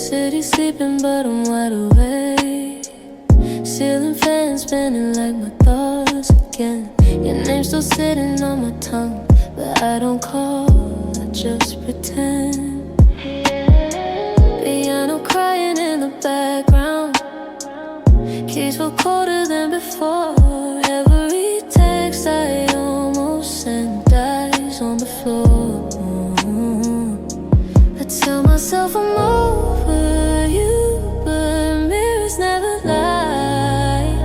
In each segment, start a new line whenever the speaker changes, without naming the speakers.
City sleeping but I'm wide awake. Ceiling fan spinning like my thoughts again. Your name's still sitting on my tongue, but I don't call, I just pretend. Piano crying in the background, keys feel colder than before. Every text I almost sent dies on the floor. I tell myself I'm over you, but mirrors never lie.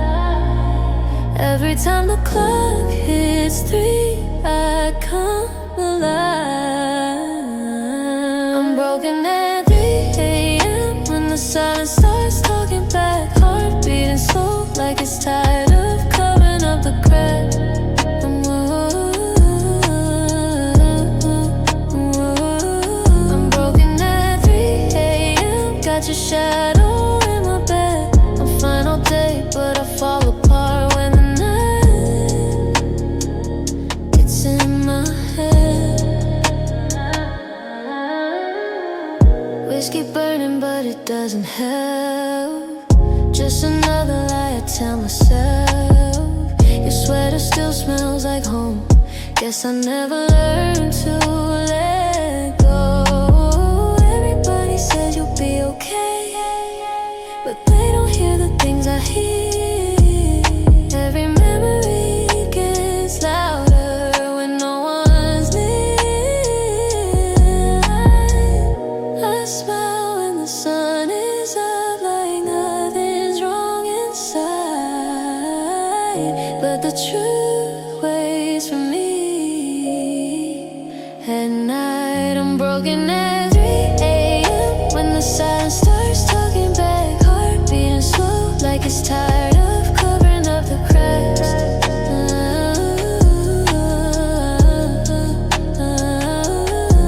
Every time the clock hits 3, I come alive. I'm broken at 3 a.m. when the silence starts talking back. Heart beating slow like it's tired of covering up the cracks. I'm broken at 3 a.m. Got your shadow in my bed. I'm fine all day, but I fall apart when the night gets in my head. Whiskey burning, but it doesn't help. Just another lie I tell myself. Your sweater still smells like home. Guess I never learned to let go. Everybody says you'll be okay, but they don't hear the things I hear. Every memory gets louder when no one's near. I smile when the sun is up, like nothing's wrong inside. But the truth waits for me at night. I'm broken at 3 a.m. when the silence starts talking back. Heart beating slow like it's tired of covering up the cracks.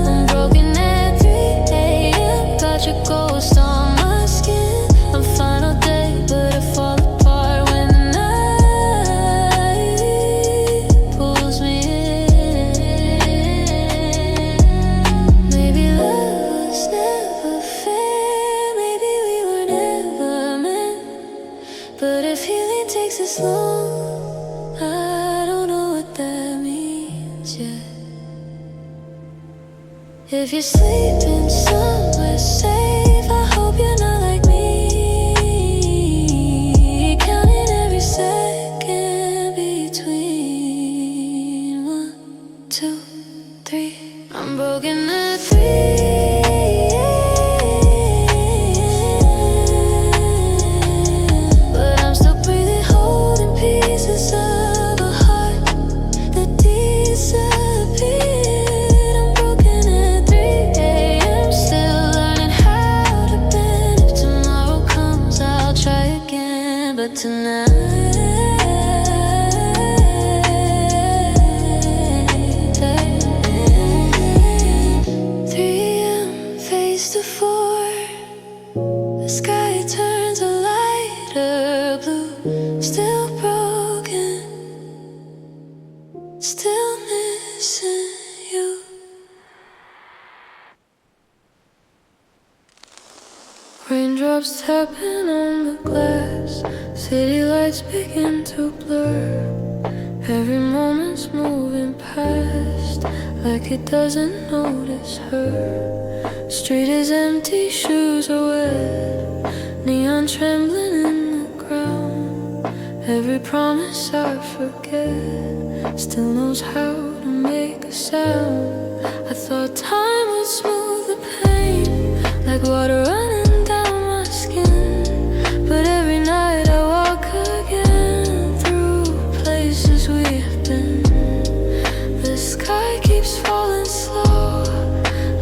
I'm broken at 3 a.m. Got your ghost on my skin. I'm fine all day, but I fall apart when the night pulls me in. Maybe love was never fair, maybe we were never meant. But if healing takes this long, I don't know what that means yet. If you're sleeping somewhere safe, I hope you're not like me, counting every second between 1, 2, 3. I'm broken at 3 a.m. but I'm still breathing, holding pieces of a heart that disappeared. I'm broken at 3 a.m. still learning how to bend. If tomorrow comes, I'll try again, but tonight 3 a.m. fades to 4. The sky turns a lighter blue. Still broken, still missing you. Raindrops tapping on the glass. City lights begin to blur. Every moment's moving past like it doesn't notice her. Street is empty, shoes are wet, neon trembling in the ground. Every promise I forget still knows how to make a sound. I thought time would smooth the pain like water running down my skin, but every night I walk again through places we've been. The sky keeps falling slow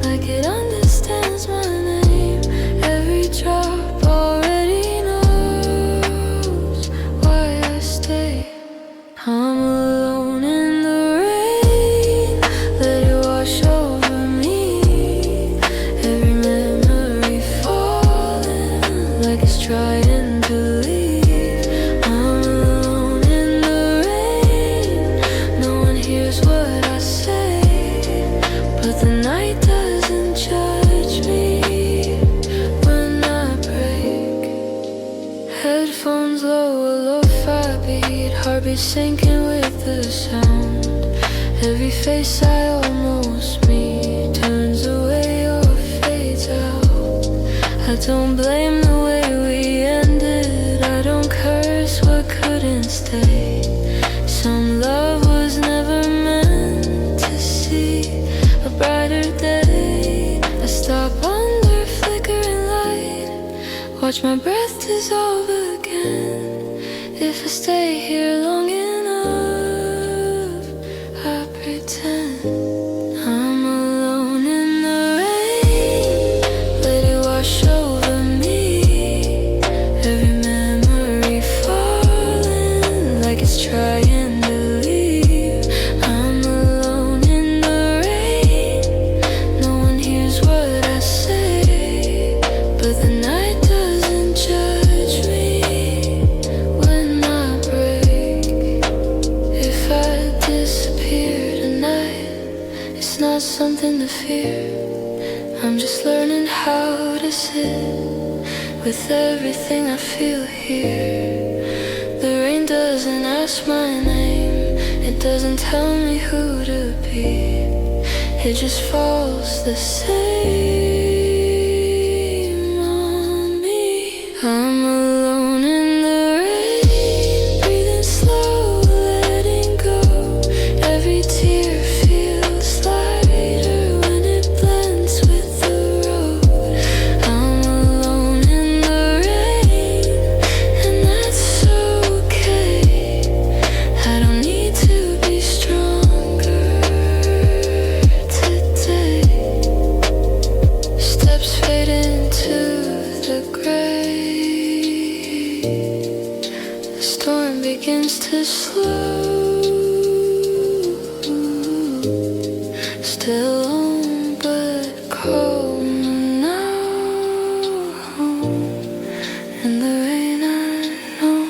like it understands my name. Every drop already knows why I stay. I'm alone in the rain, let it wash over me. memories sinking with the sound. Every face I almost meet turns away or fades out. I don't blame the way we ended, I don't curse what couldn't stay. Some love was never meant to see a brighter day. I stop under flickering light, watch my breath dissolve again. If I stay here long enough, I pretend I'm alone in the rain. Let it wash over me, every memory falling like it's trying to leave. I'm alone in the rain, no one hears what I say, but the night doesn't judge me when I break. If I disappear tonight, it's not something to fear. I'm just learning how to sit with everything I feel here. The rain doesn't ask my name, it doesn't tell me who to be. It just falls the same on me. I'm alone in the rain, breathing slow, letting go. Every tear feels lighter when it blends with the road. I'm alone in the rain, and that's okay. I don't need to be stronger today. Steps fade into the gray. The storm begins to slow. Still alone but calm now. In the rain I know.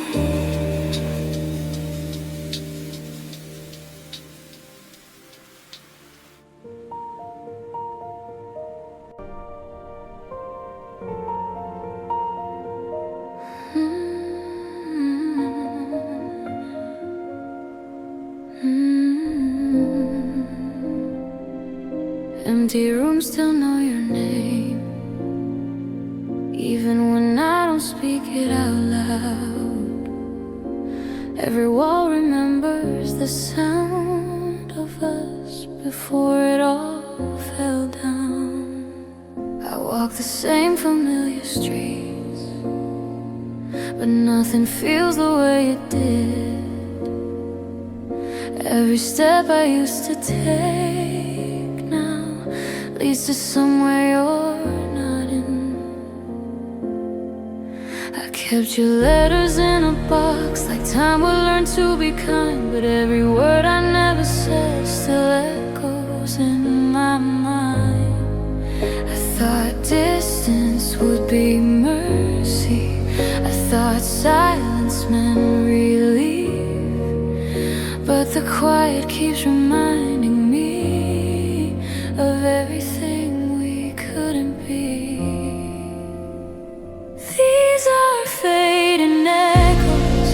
Empty rooms still know your name, even when I don't speak it out loud. Every wall remembers the sound of us before it all fell down. I walk the same familiar streets, but nothing feels the way it did. Every step I used to take now leads to somewhere you're not in. I kept your letters in a box, like time will learn to be kind, but every word I never said still echoes in my mind. I thought distance would be mercy, I thought silence meant relief, but the quiet keeps reminding me of everything we couldn't be. These are fading echoes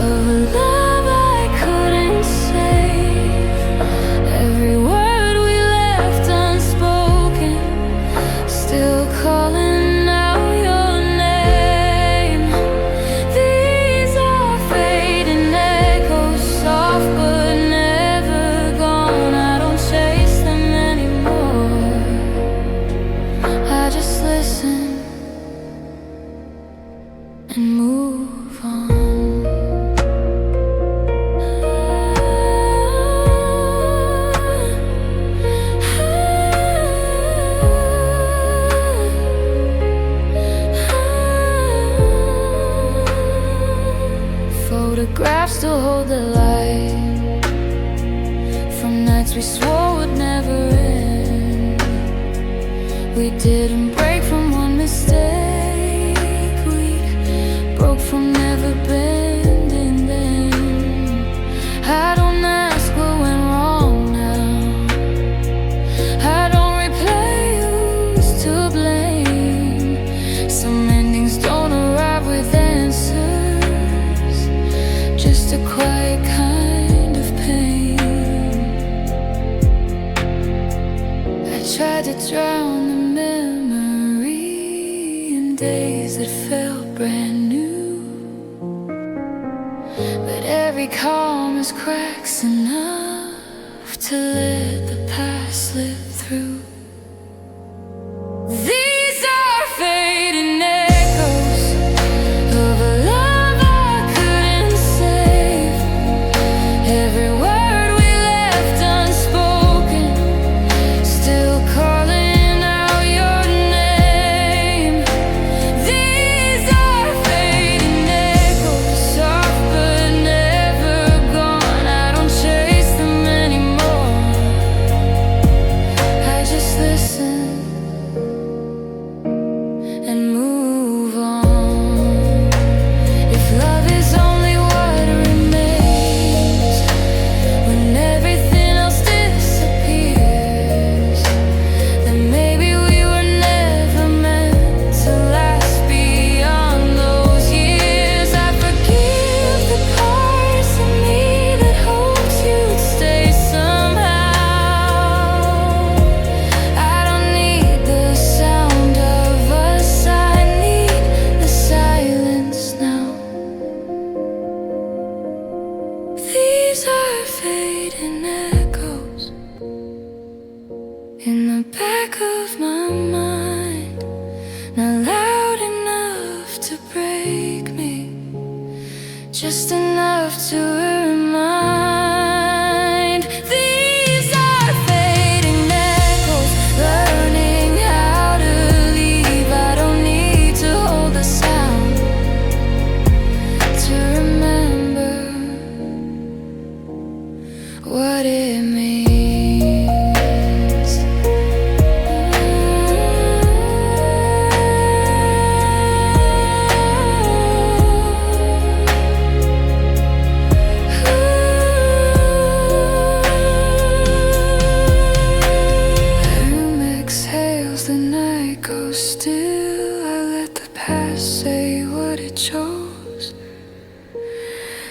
of a love I couldn't save. Every word we left unspoken, still calling out your name. These are fading echoes, soft but never gone. I don't chase them anymore, I just listen and move on. Photographs still hold the light from nights we swore would never end. We didn't break from one mistake, we broke from never bending then. I don't ask what went wrong now, I don't replay who's to blame. Some endings don't arrive with answers, just a quiet days that felt brand new, but every calm has cracks enough to let the past slip through. These are fading echoes of a love I couldn't save. Every word we left unspoken, still calling out your name. These are fading echoes, soft but never gone. I don't chase them anymore, I just listen and move on. If love is only what remains when everything else disappears, then maybe we were never meant to last beyond those years. I forgive the parts of me that hoped you'd stay somehow. I don't need the sound of us, I need the silence now. These are fading echoes in the back of my mind, not loud enough to break me, just enough to remind. These are fading echoes, learning how to leave. I don't need to hold the sound to remember what it means. My room exhales, the night goes still. I let the past say what it chose.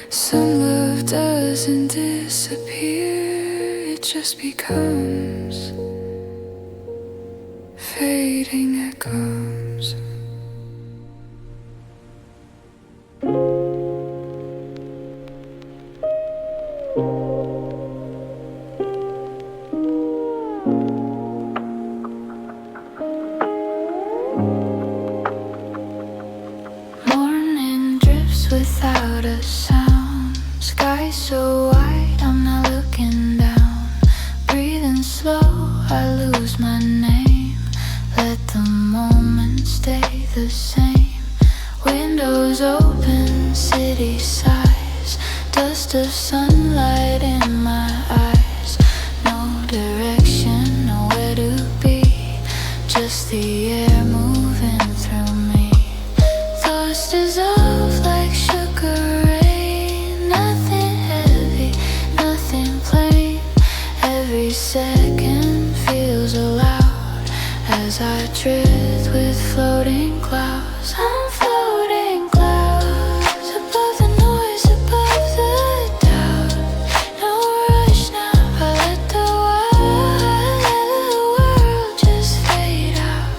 Some love doesn't disappear, it just becomes fading echoes. Morning drifts without a sound. Sky so wide, I'm not looking down. Breathing slow, I lose my name. Let the moment stay the same. Windows open, city sighs. Dust of sunlight in my eyes. No direction, nowhere to be. Just the air moving through me. Thoughts dissolve like sugar rain. Nothing heavy, nothing plain. Every second feels allowed as I drift with floating clouds. I'm floating clouds above the noise, above the doubt. No rush now, I let the world just fade out.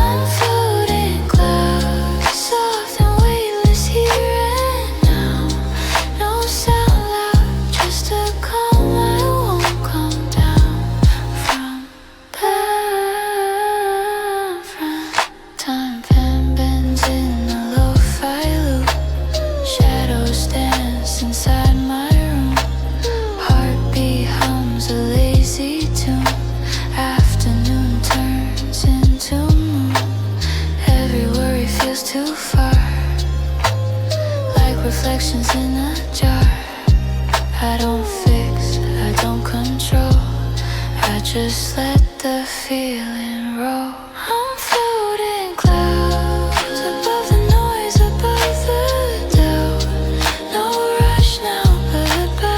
I'm floating clouds, soft and weightless here and now. No sound loud, just a calm I won't come down from. Time pen bends in a lo-fi loop. Shadows dance inside my room. Heartbeat hums a lazy tune. Afternoon turns into moon. Every worry feels too far, like reflections in a jar. I don't fix, I don't control, I just let the feeling roll. I'm floating clouds above the noise, above the doubt. No rush now, but by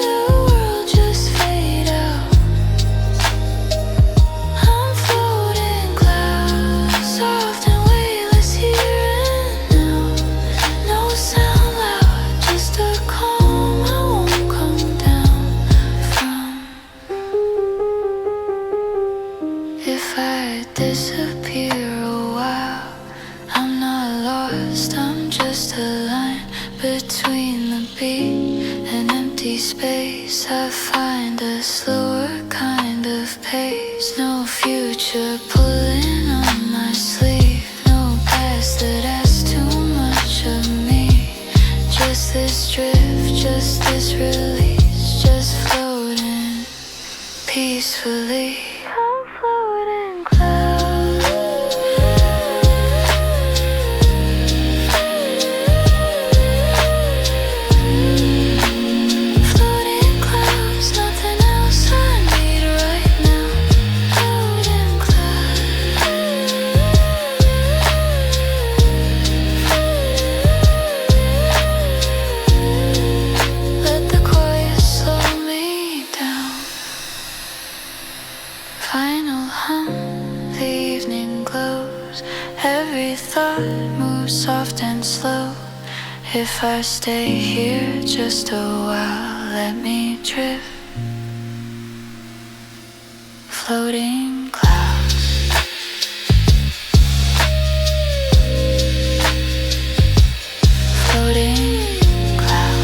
the world just fade out. I'm floating clouds, soft and weightless here and now. No sound loud, just a calm I won't come down from. I disappear a while, I'm not lost, I'm just a line between the beat and empty space. I find a slower kind of pace. No future pulling on my sleeve, no past that asks too much of me. Just this drift, just this release, just floating peacefully. I'm floating clouds. Floating clouds, nothing else I need right now. Floating clouds. Let the quiet slow me down. Final hum, the evening glows. Every thought moves soft and slow. If I stay here just a while, let me drift. Floating clouds. Floating clouds.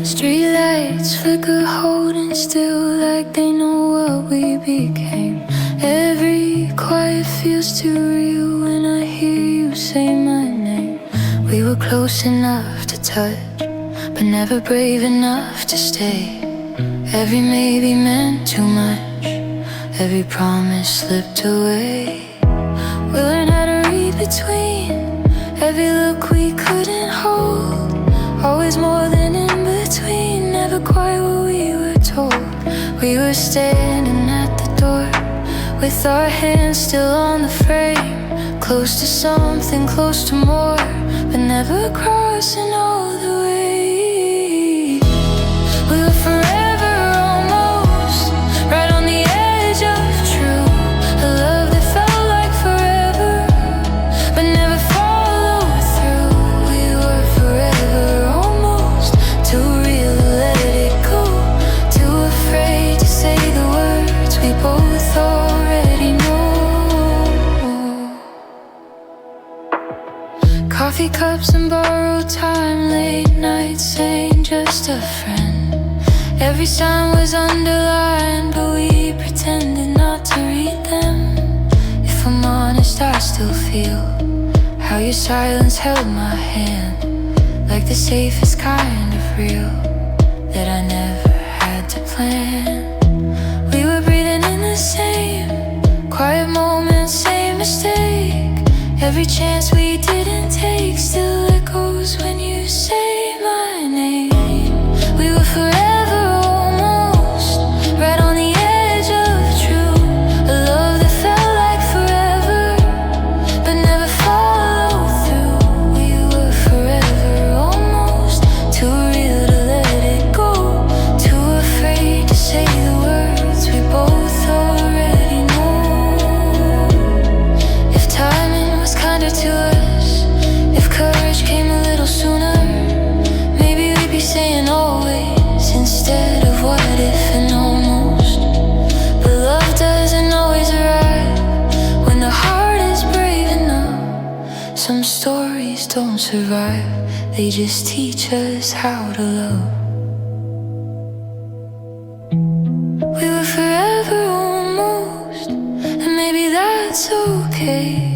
Streetlights flicker, holding still like they know what we became. Every quiet feels too real when I hear you say my name. We were close enough to touch, but never brave enough to stay. Every maybe meant too much, every promise slipped away. We learned how to read between every look we couldn't hold. Always more than in between, never quite what we were told. We were standing at the door, with our hands still on the frame. Close to something, close to more, but never crossing all the way. We were forever almost, right on the edge of true. A love that felt like forever, but never followed through. We were forever almost, too real to let it go, too afraid to say the words we both already know. Coffee cups and borrowed time, late nights saying just a friend. Every sign was underlined, but we pretended not to read them. If I'm honest, I still feel how your silence held my hand, like the safest kind of real that I never had to plan. We were breathing in the same quiet moments, same mistake. Every chance we didn't take still echoes when you say my name. We were forever almost, right on the edge of true. A love that felt like forever, but never followed through. We were forever almost, too real to let it go, too afraid to say the words we both already know. If timing was kinder to us, if courage came a little sooner, maybe we'd be saying always instead of what if and almost. But love doesn't always arrive when the heart is brave enough. Some stories don't survive, they just teach us how to love. We were forever almost, and maybe that's okay.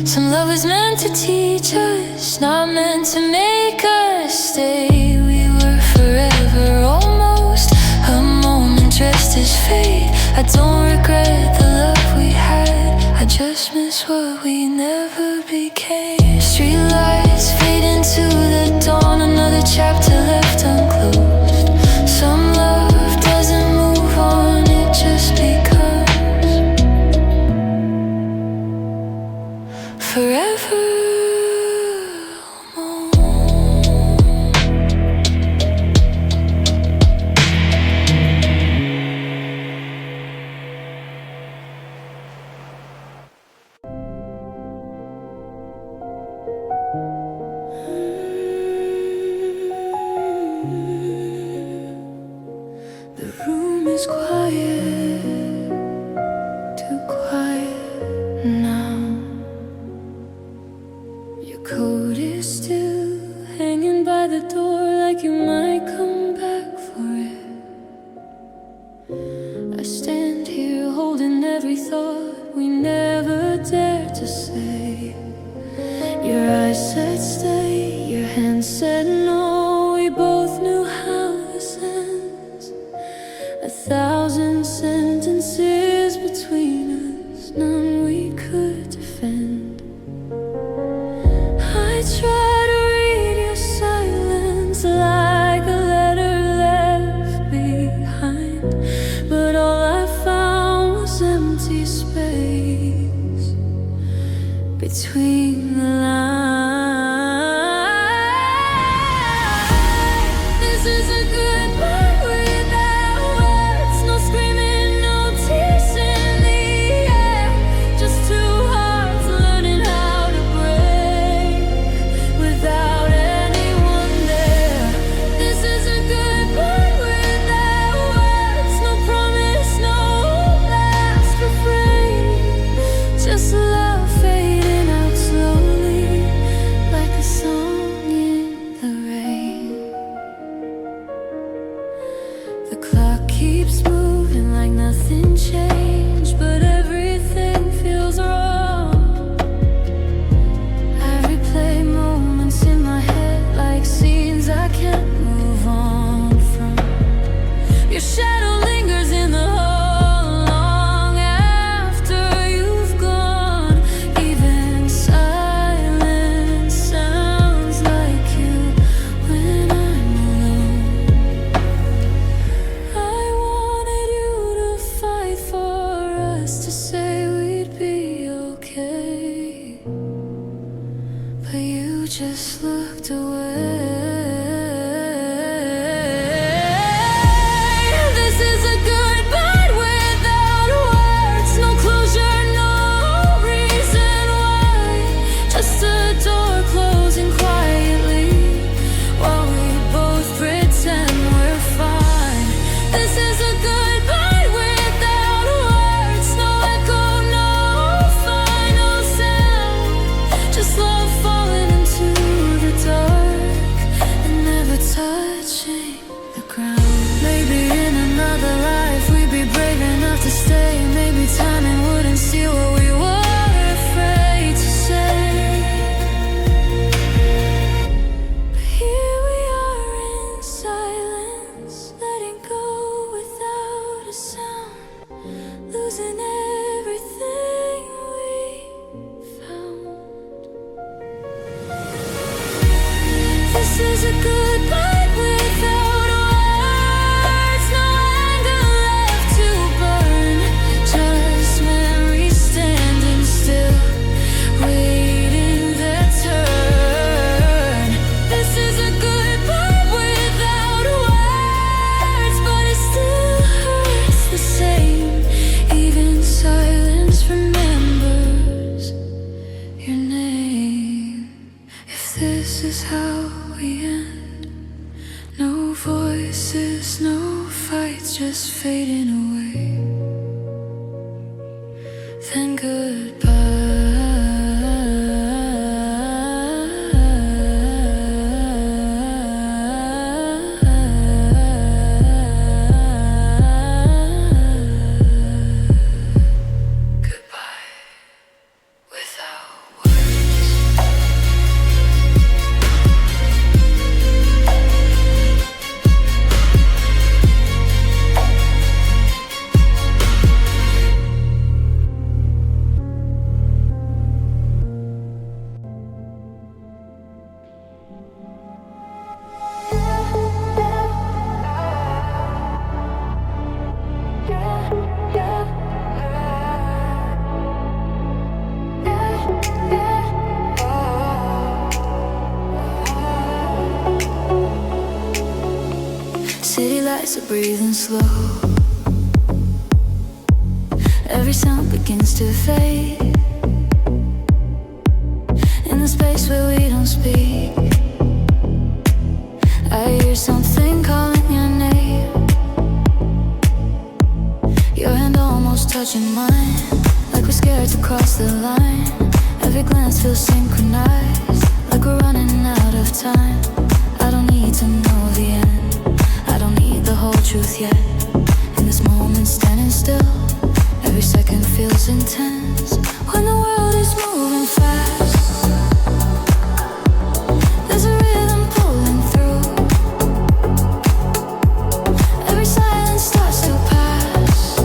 Some love is meant to teach us, not meant to make us stay. We were forever almost, a moment dressed as fate. I don't regret the love we had, I just miss what we never became. Streetlights fade into the dawn, another chapter left unclosed. Some love doesn't move on, it just becomes forever almost. keeps moving like nothing changed, but everything feels wrong. I replay moments in my head like scenes I can't move on from. Your shadow lingers in the hall long after you've gone. Even silence sounds like you when I'm alone. I wanted you to fight for us, to say we'd be okay, but you just looked away. This is a goodbye without words, no closure, no reason why. Just a door closing quietly while we both pretend we're fine. This is a goodbye without words, no echo, no final sound. Just love falling into the dark and never touching the ground. Maybe in another life we'd be brave enough to stay. Maybe timing wouldn't see what we were afraid to say. But here we are in silence, letting go without a sound, losing everything we found. This is a goodbye without words, no anger left to burn, just memories standing still, waiting their turn. This is a goodbye without words, but it still hurts the same. Even silence remembers your name. If this is how we end, no voices, no fights, just fading away, then goodbye without words. City lights are breathing slow. Every sound begins to fade. In the space where we don't speak, I hear something calling your name. Your hand almost touching mine, like we're scared to cross the line. Every glance feels synchronized, like we're running out of time. I don't need to know the end, I don't need the whole truth yet. In this moment standing still, every second feels intense. When the world is moving fast, there's a rhythm pulling through. Every silence starts to pass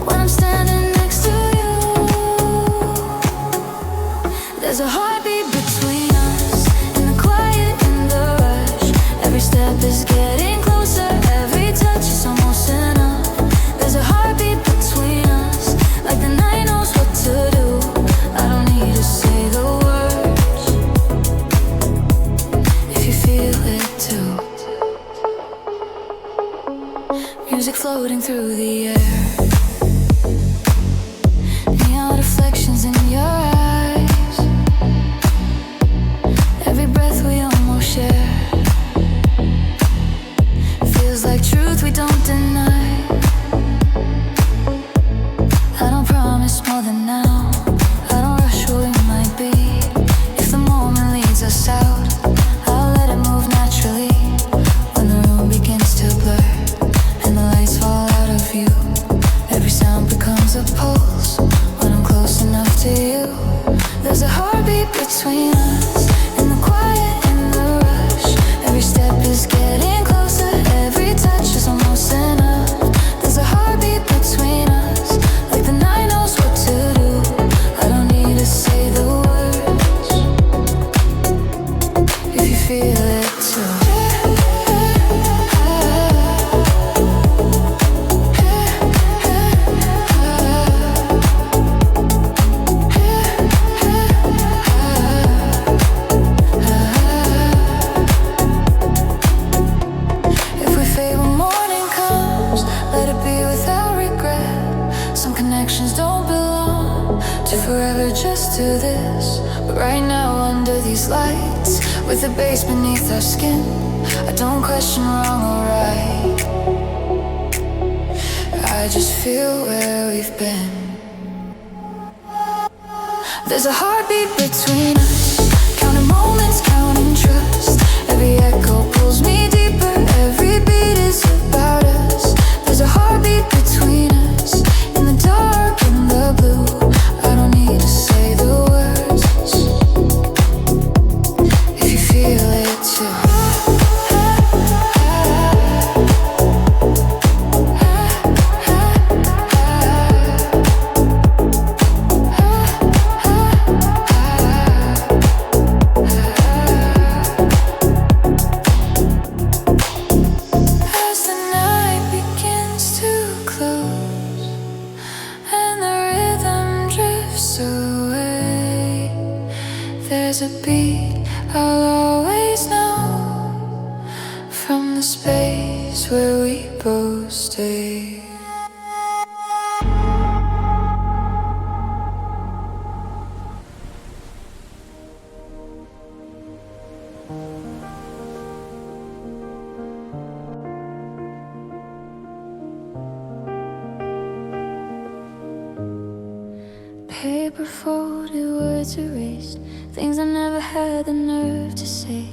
when I'm standing next to you. There's a heartbeat between us, in the quiet, in the rush. Every step is getting closer, every touch is almost enough. There's a heartbeat between us, like the night knows what to do. I don't need to say the words, if you feel it too. Music floating through the air, neon reflections in your eyes. Every breath we almost share feels like truth we don't deny. I don't promise more than now, I don't rush where we might be. If the moment leads us out, I'll let it move naturally. When the room begins to blur, to this. But right now under these lights, with the bass beneath our skin, I don't question wrong or right. I just feel where we've been. There's a heartbeat between us, counting moments, counting trust. Every echo pulls me deeper, every beat is about us. There's a heartbeat between us, in the dark, in the blue. I don't need to say the words, if you feel it too. There's a beat I'll always know, from the space where we both stay. Paper folded, words erased, things I never had the nerve to say.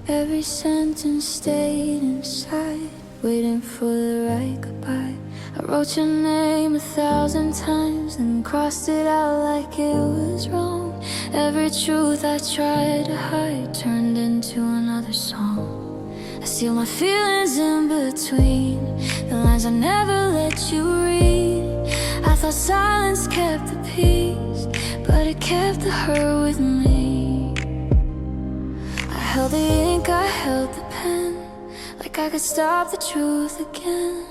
Every sentence stayed inside, waiting for the right goodbye. I wrote your name 1,000 times, then crossed it out like it was wrong. Every truth I tried to hide turned into another song. I seal my feelings in between the lines I never let you read. I thought silence kept the peace, but it kept the hurt with me. I held the ink, I held the pen, like I could stop the truth again.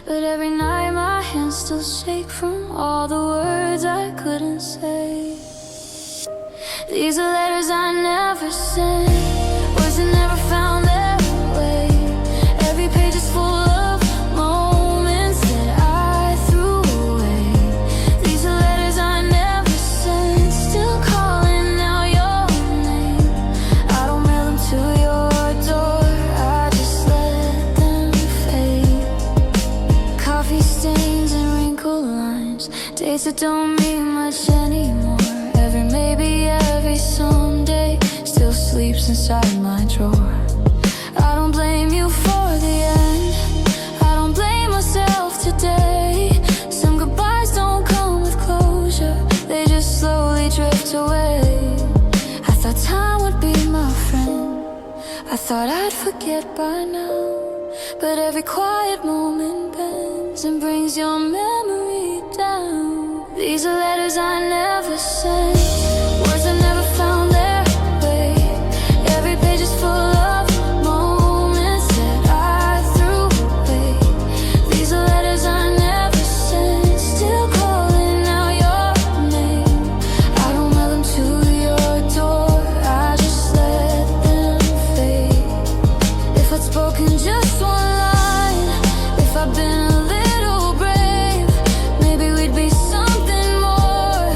But every night my hands still shake from all the words I couldn't say. These are letters I never sent, words that never found their way. Every page is full of moments that I threw away. These are letters I never sent, still calling out your name. I don't mail them to your door, I just let them fade. Coffee stains and wrinkled lines, dates that don't mean much anymore. Every maybe, every someday still sleeps inside my drawer. I don't blame you for the end, I don't blame myself today. Some goodbyes don't come with closure, they just slowly drift away. I thought time would be my friend, I thought I'd forget by now. But every quiet moment bends and brings your memory down. These are letters I never sent, words I never found their way. Every page is full of moments that I threw away. These are letters I never sent, still calling out your name. I don't mail them to your door, I just let them fade. If I'd spoken just one line, if I'd been a little brave, maybe we'd be something more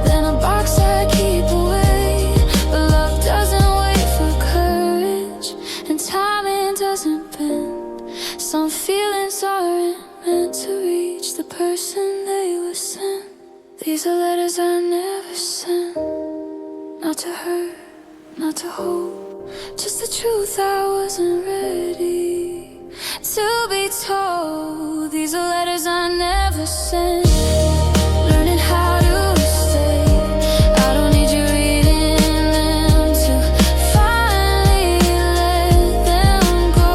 than a box I keep away. But love doesn't wait for courage, and timing doesn't bend. Some feelings aren't meant to reach the person they were sent. These are letters I never sent, not to hurt, not to hold, just the truth I wasn't ready to be told. These are letters I never sent, learning how to stay. I don't need you reading them to finally let them go.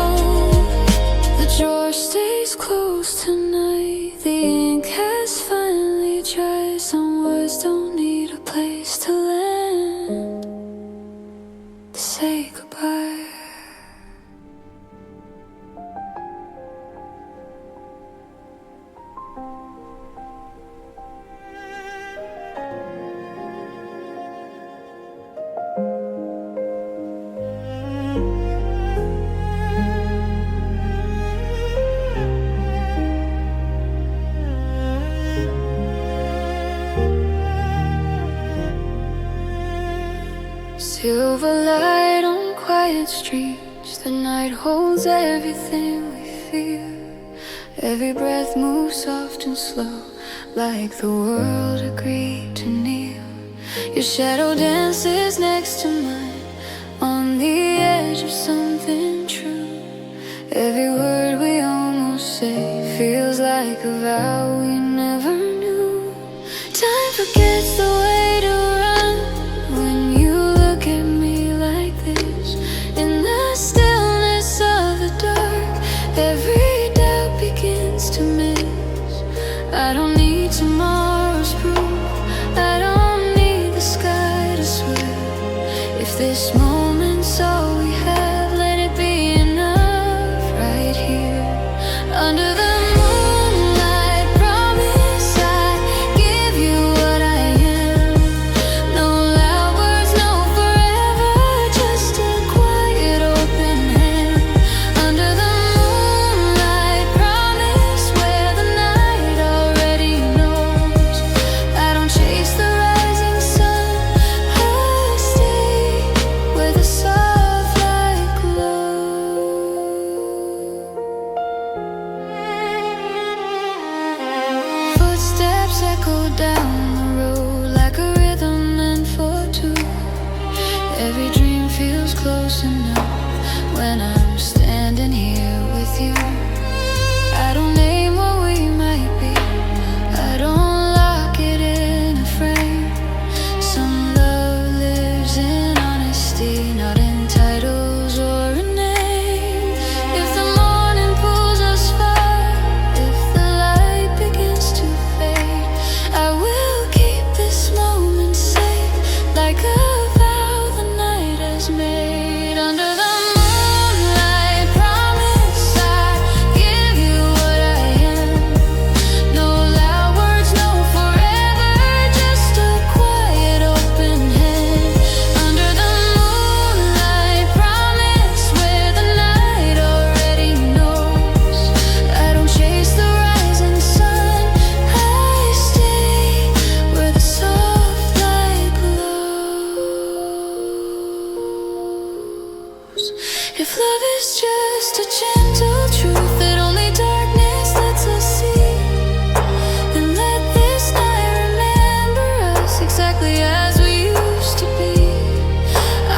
The drawer stays closed tonight, the ink has finally dried. Some words don't need a place to land, say goodbye. of a light on quiet streets. The night holds everything we fear. Every breath moves soft and slow, like the world agreed to kneel. Your shadow dances next to mine, on the edge of something true. Every word we almost say feels like a vow we never knew. Time forgets the way to run when you look at me like this. In the stillness of the dark, every doubt begins to miss. I don't need tomorrow's proof, I don't need the sky to swear. If this moment's all we have, let it be enough right here. Under the moonlight, promise I give you what I am. No loud words, no forever, just a quiet open hand. Under the moonlight, promise where the night already knows. I don't chase the rising sun, I stay where the soft light glows. Footsteps echo down the road like a rhythm meant for two. Every dream feels close enough when I'm standing here with you. I don't name what we might be, I don't lock it in a frame. Some love lives in honesty, not in titles or a name. If the morning pulls us far, if the light begins to fade, I will keep this moment safe, like a vow the night has made. Under the moonlight, promise I give you what I am. No loud words, no forever, just a quiet open hand. Under the moonlight, promise where the night already knows. I don't chase the rising sun, I stay where the soft light glows. If love is just a gentle truth that only darkness lets us see, then let this night remember us exactly as we used to be.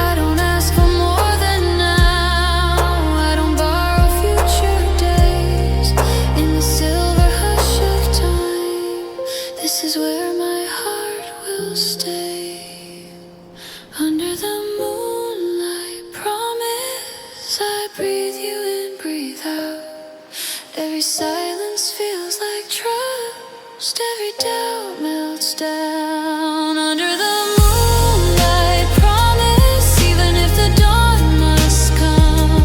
I don't ask for more than now, I don't borrow future days. In the silver hush of time, this is where my heart will stay. Under the moonlight, promise I breathe you in, breathe out. Every silence feels like trust, every doubt melts down. Under the moonlight, promise even if the dawn must come,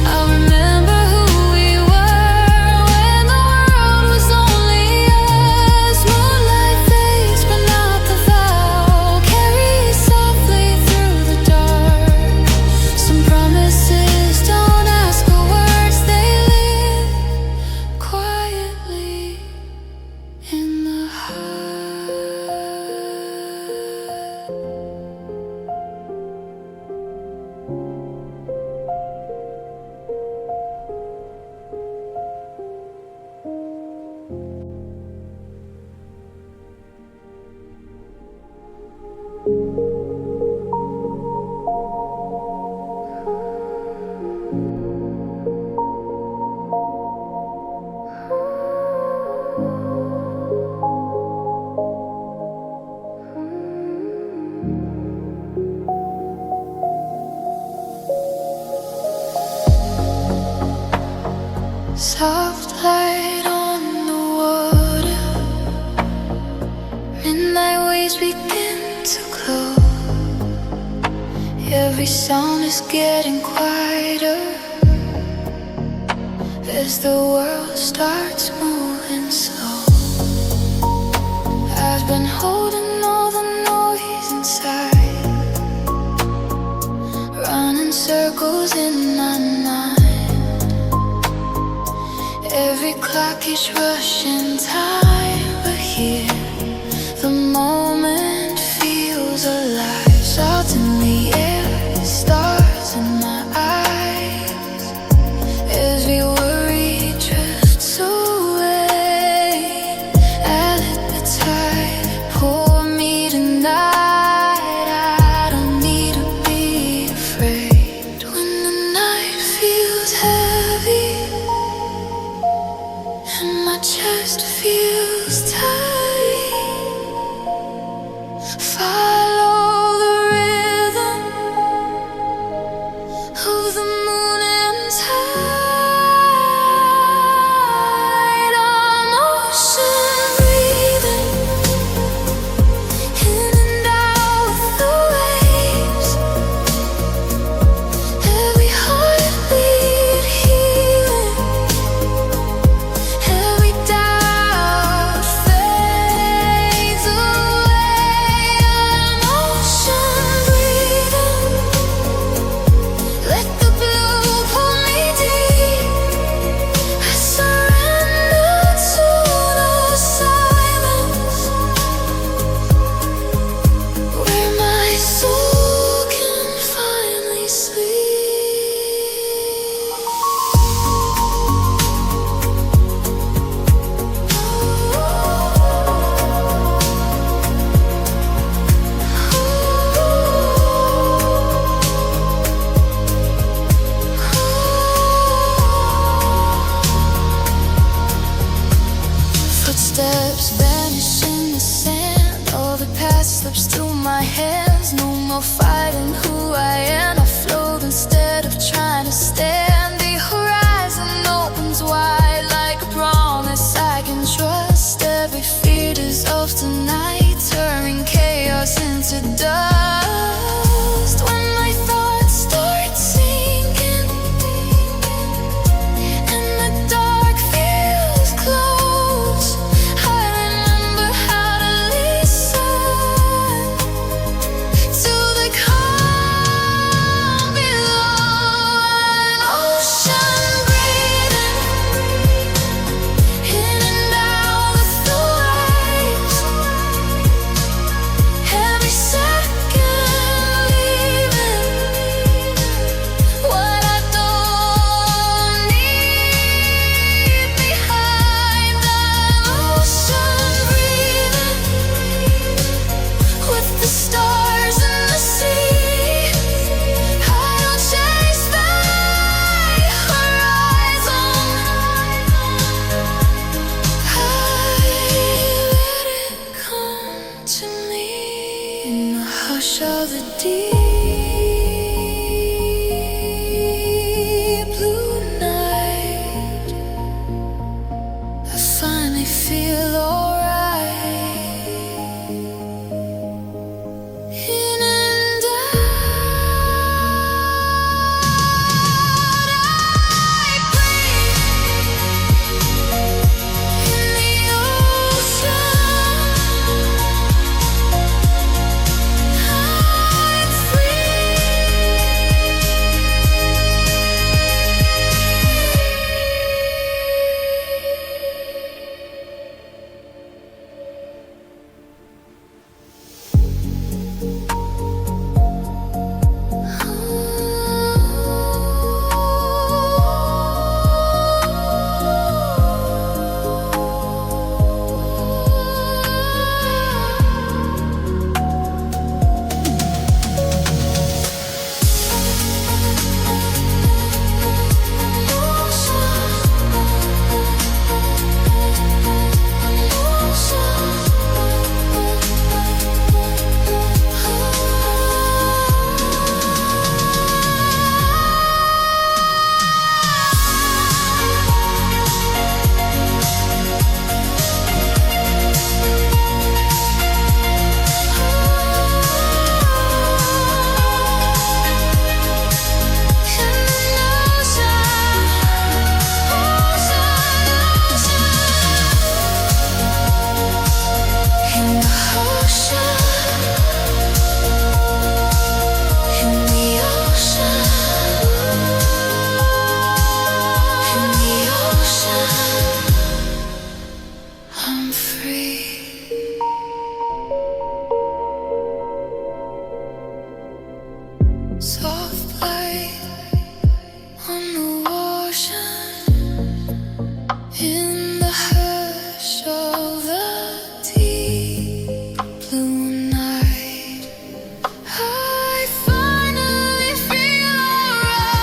I'll remember who we were when the world was only us. Moonlight fades but not the vow, carry softly through the dark. Some promises don't ask for words, they live quietly in the heart. Soft light on the water, midnight waves begin to glow. Every sound is getting quieter as the world starts moving slow. I've been holding all the noise inside, running circles in my mind. Every clock is rushing time, but here the moment feels alive. Salt in the air, feels tight. Follow the rhythm of the moon and tide. I'm ocean breathing in and out the waves. Every heartbeat healing, every doubt fades away. I'm ocean breathing. Let the blue pull me deep. I surrender to the silence, where my soul can finally sleep. Footsteps vanish in the sand. All the past slips through my hands. No more fighting who I am. I float instead of trying to stand. The horizon opens wide like a promise I can trust. Every fear dissolves tonight, turning chaos into dust. When my thoughts start sinking and the dark feels close, I remember how to listen to the calm below. An ocean breathing in and out of the waves. Every second leaving what I don't need behind. I'm ocean breathing with the stars and the sea. I don't chase the horizon, I let it come to me. In the hush of the deep blue night, I finally feel alright. In and out, I breathe in the ocean. I'm free. I'm free. Soft light on the ocean, in the hush of the deep blue night, I finally feel alright.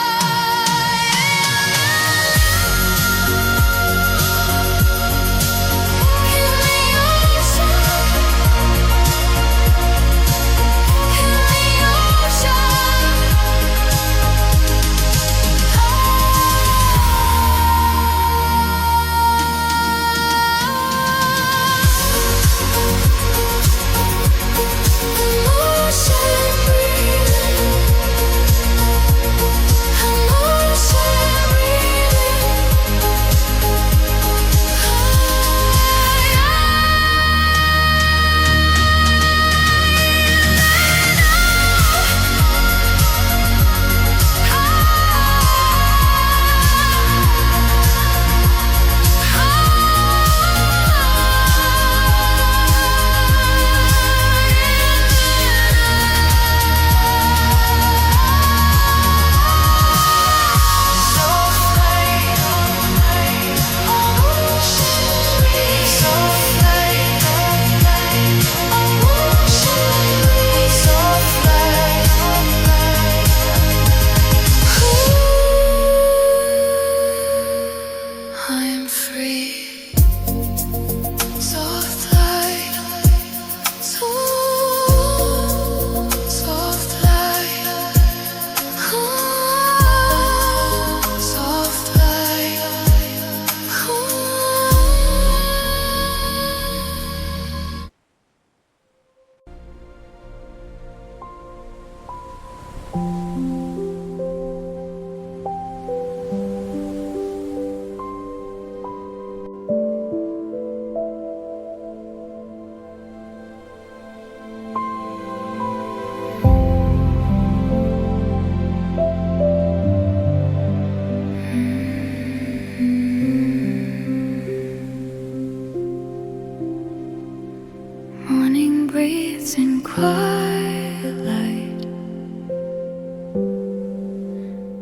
quiet light.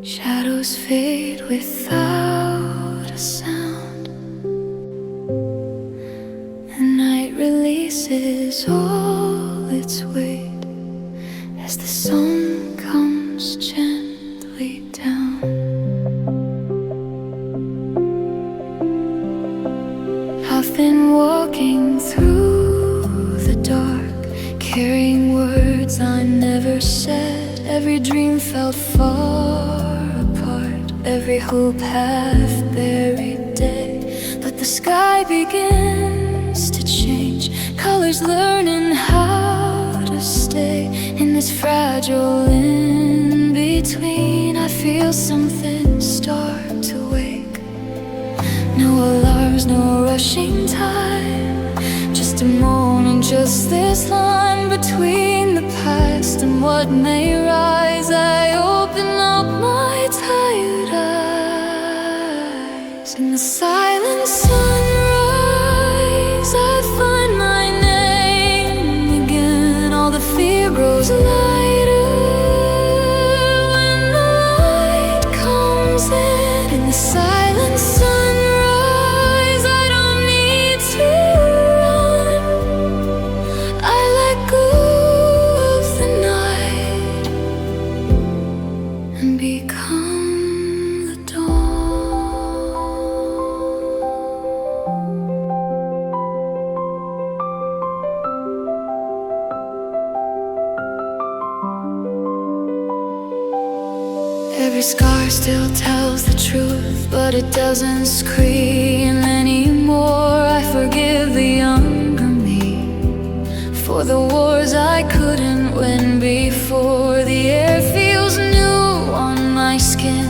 Shadows fade without a sound. The night releases all its weight as the sun comes gently down. I've been walking through the dark, carrying words I never said. Every dream felt far apart, every hope half buried dead. But the sky begins to change, colors learning how to stay. In this fragile in-between, I feel something start to wake. No alarms, no rushing time, just a moment, just this line between the past and what may rise. I open up my tired eyes. In the silent sunrise, I find my name again. All the fear grows lighter when the light comes in. In the silent sunrise, I don't need to run. I let go of the night and become the dawn. Every scar still tells the truth, but it doesn't scream anymore. I forgive the younger me for the wars I couldn't win before. The air feels new on my skin,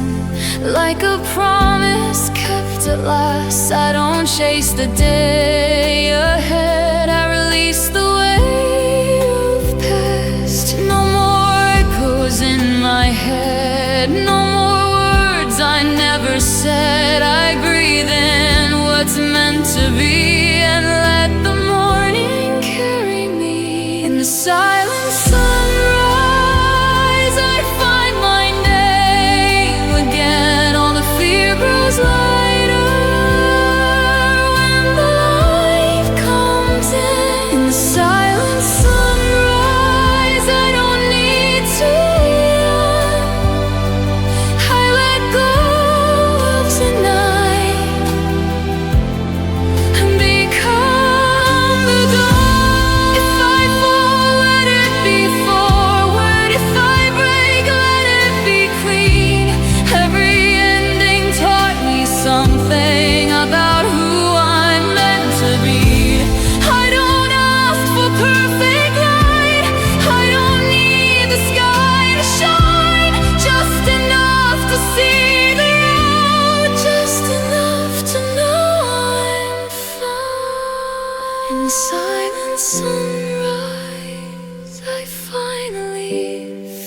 like a promise kept at last. I don't chase the day ahead, I release the weight of past. No more echoes in my head, no more words I never said. I breathe in what's meant to be and let the morning carry me. In the silent sunrise, I find my name again. All the fear grows lighter when the light comes in. In the silent sunrise, I don't need to run. I let go of the night and become the dawn. If I fall, let it be forward. If I break, let it be clean. Every ending taught me something about who I'm meant to be. I don't ask for perfect light, I don't need the sky to shine. Just enough to see the road, just enough to know I'm fine. In the silent sunrise, I finally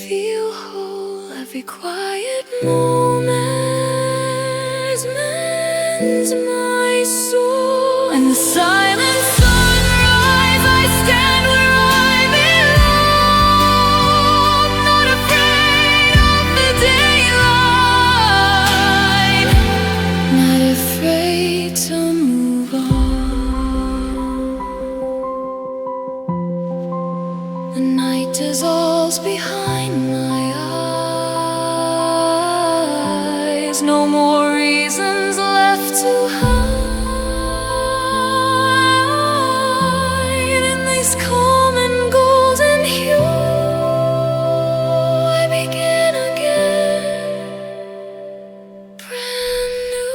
feel whole. Every quiet moment mends my soul. In the silent sunrise, I stand where I belong, not afraid of the daylight, not afraid to move on. The night dissolves behind my eyes, no more reasons left to hide. In this calm and golden hue, I begin again, brand new.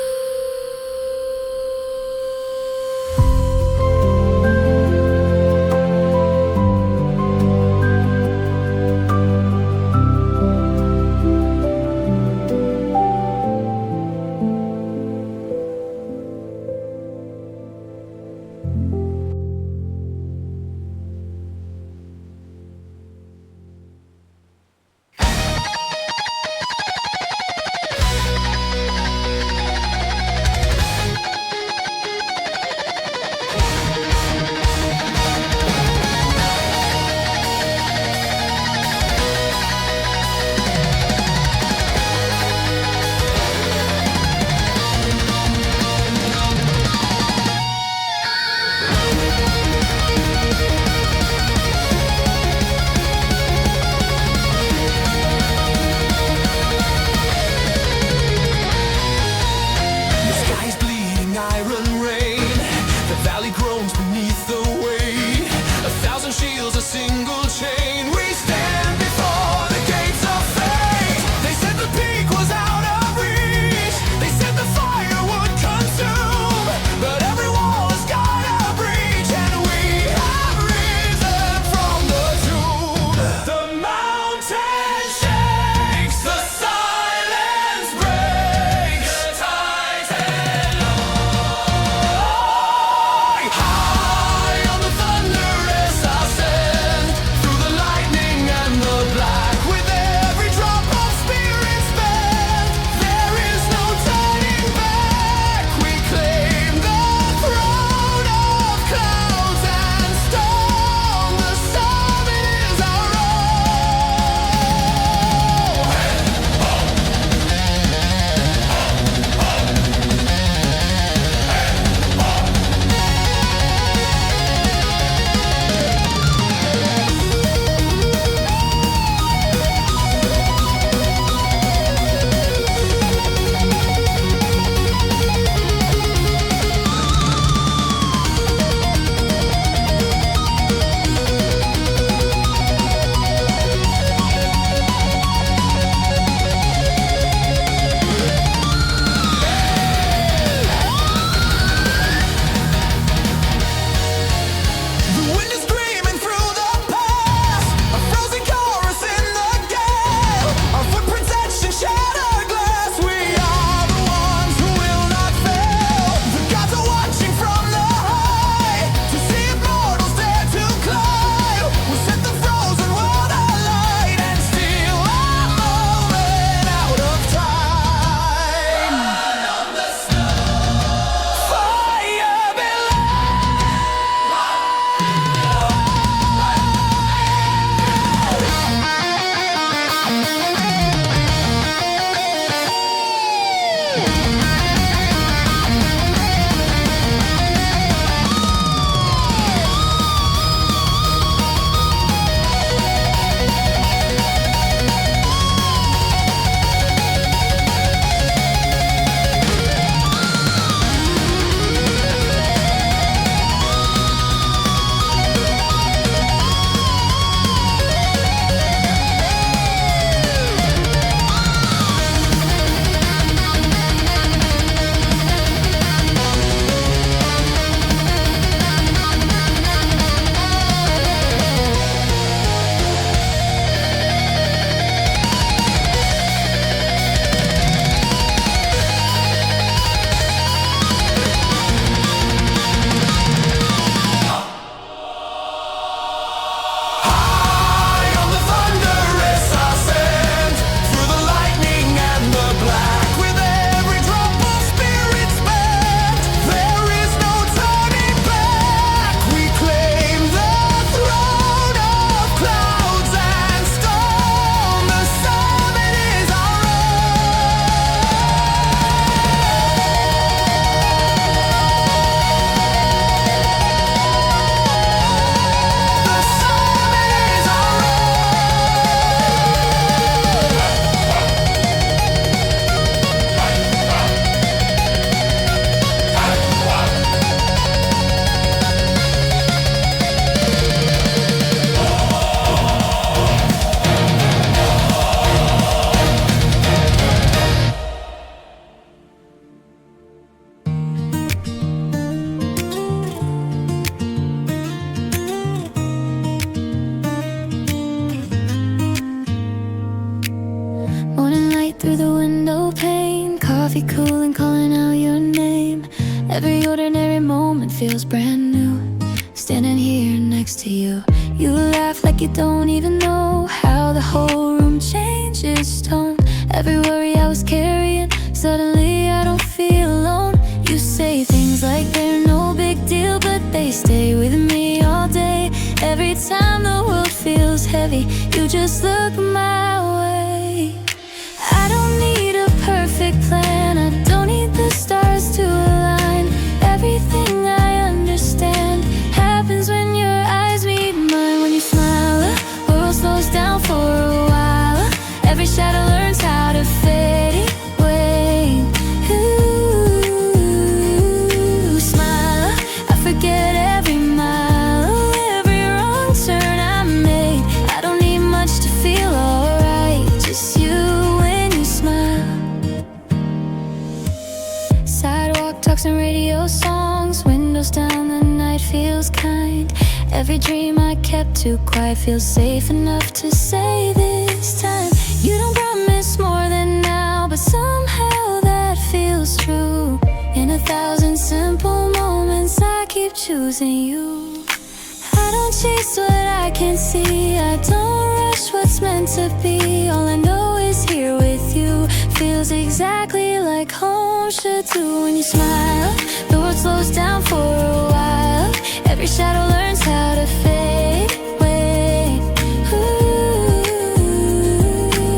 coffee cool and calling out your name. Every ordinary moment feels brand new. Standing here next to you, you laugh like you don't even know how the whole room changes tone. Every worry I was carrying, suddenly I don't feel alone. You say things like they're no big deal, but they stay with me all day. Every time the world feels heavy, you just look my way. I don't need a perfect plan, I don't need the stars to align. Everything I understand happens when your eyes meet mine. When you smile, the world slows down for a while. Every shadow learns how to fade away. Ooh, smile, I forget every mile, every wrong turn I made. I don't need much to feel alright, just you when you smile. Sidewalk talks and radio songs, windows down, the night feels kind. Every dream I kept too quiet feels safe enough to say this time. You don't promise more than now, but somehow that feels true. In 1,000 simple moments I keep choosing you. I don't chase what I can't see, I don't rush what's meant to be. All I know is here with you feels exactly like home should do. When you smile, the world slows down for a while. Every shadow learns how to fade away. Ooh,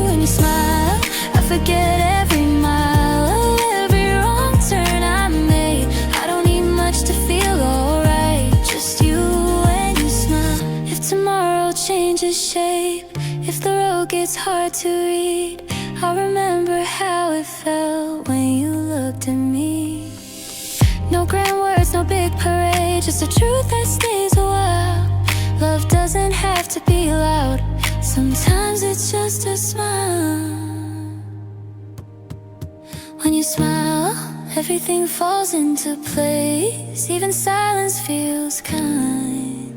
when you smile, I forget every mile, every wrong turn I made. I don't need much to feel alright, just you when you smile. If tomorrow changes shape, if the road gets hard to read, I'll remember how it felt when you looked at me. No grand words, no big parade, just a truth that stays a while. Love doesn't have to be loud, sometimes it's just a smile. When you smile, everything falls into place, even silence feels kind.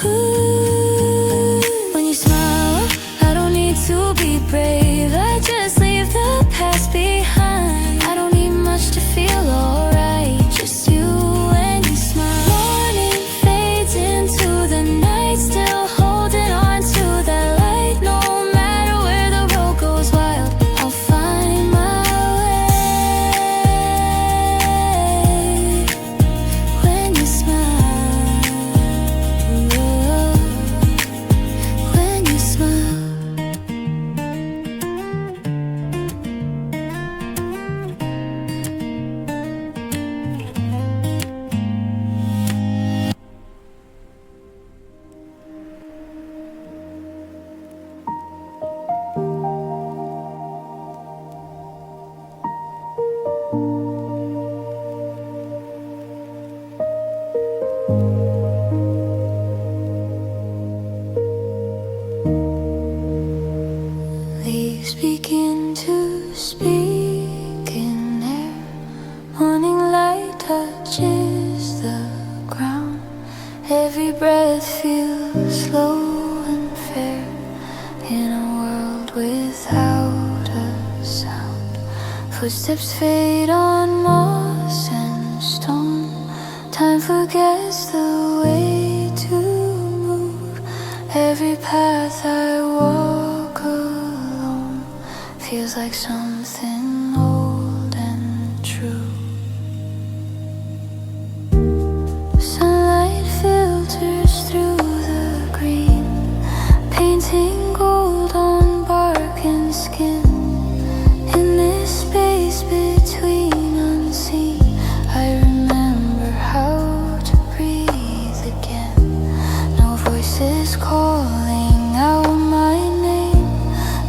Ooh, when you smile, I don't need to be brave, I just leave the past behind. I don't need much to feel alright, just you when you smile. Morning fades into the night, still holding on to that light. No matter where the road goes wild, I'll find my way. When you smile, when you smile. Leaves begin to speak in air. Morning light touches the ground. Every breath feels slow and fair. In a world without a sound, footsteps fade on moss and stone. Time forgets the way to move. Every path I walk alone feels like something old and true. Sunlight filters through the green, painting gold on bark and skin. In this space between unseen, I remember how to breathe again. No voices calling out my name,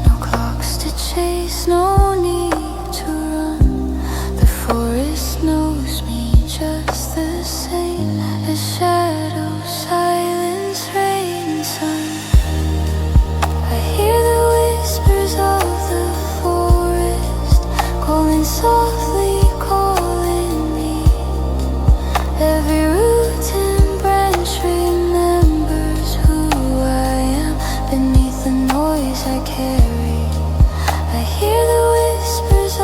no clocks to chase, no need to run. The forest knows me just the same as shadows, silence, rain, and sun. I hear the whispers of the forest calling softly, calling me. Every root and branch remembers who I am beneath the noise I carry. I hear the whispers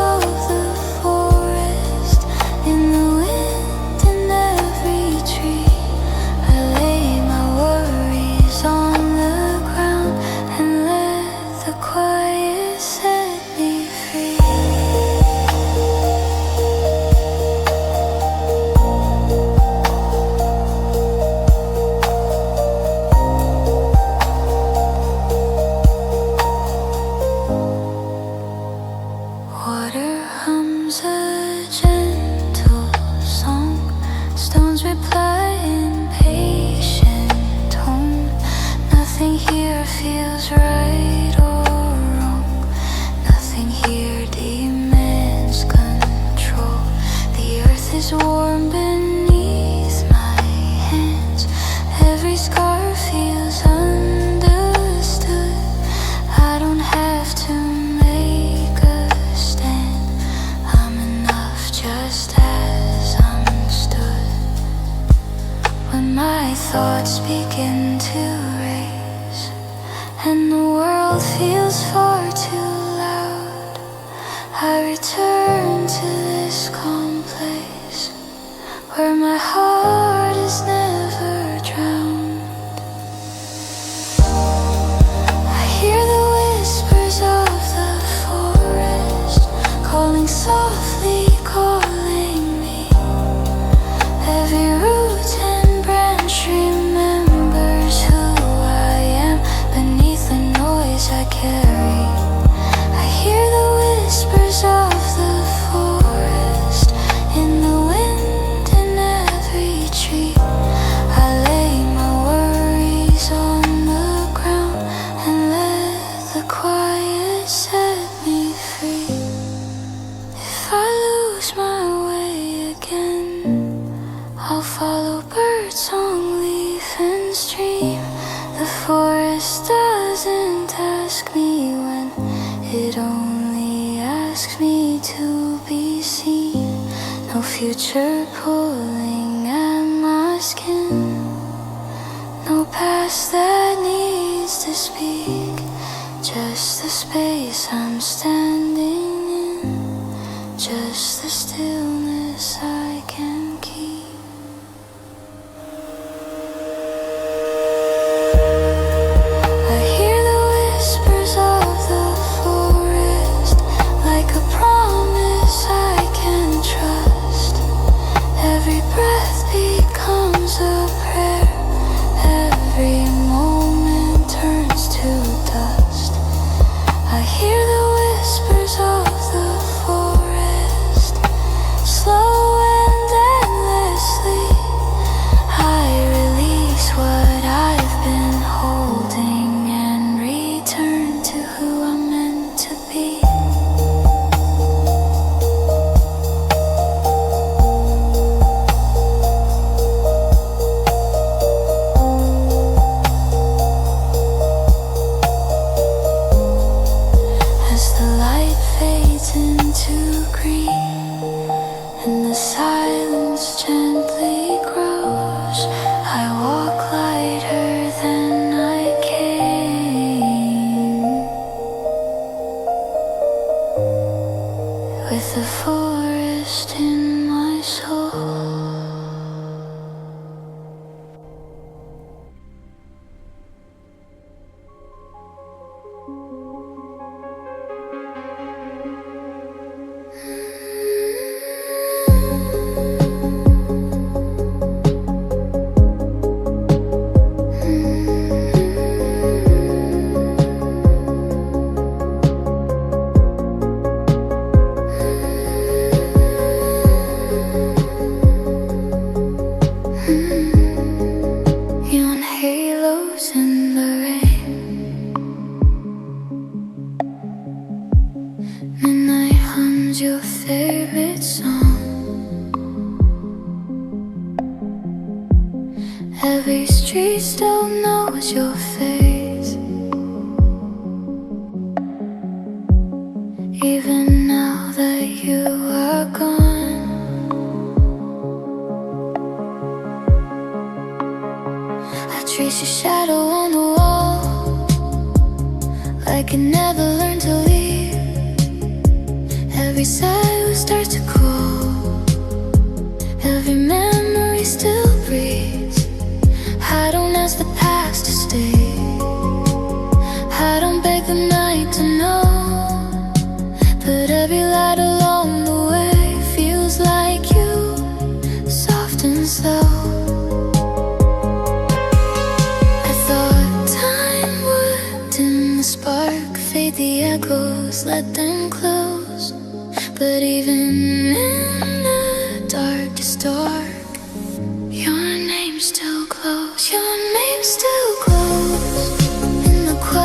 feels right or wrong. Nothing here demands control. The earth is warm beneath my hands. Every scar feels understood. I don't have to make a stand. I'm enough just as I'm stood. When my thoughts begin to race and the world feels far too loud, I return to this calm place where my heart is never drowned. I hear the whispers of the forest calling softly, calling me. Every root and branch remembers who I am beneath the noise I carry. I hear the whispers of the forest in the wind in every tree. I lay my worries on the ground and let the quiet set me free. If I lose my way again, I'll follow bird song, leaf and stream. The forest doesn't ask me when, it only asks me to be seen. No future pulling at my skin, no past that needs to speak. Just the space I'm standing in, just the stillness I can keep. I hear the whispers of the forest like a promise I can trust. Every breath becomes a prayer, every moment turns to dust. I hear the whispers of the forest, slow and endlessly. I release what I've been holding and return to who I'm meant to be. As the light fades into green and the silence gently grows, I walk lighter than I came, with the forest in my soul. You want halos in the rain, midnight hums your favorite song. Every street still knows your face, even now that you are gone. I trace your shadow on the wall, like it never learned to leave. Every sigh will start to crawl, every memory still breathes. I don't ask the past to stay, I don't beg the night to know, but every light along the way feels like you, soft and slow. I thought time would dim the spark, fade the echoes, let them close. But even in the darkest dark, your name still glows, your name still glows in the quiet.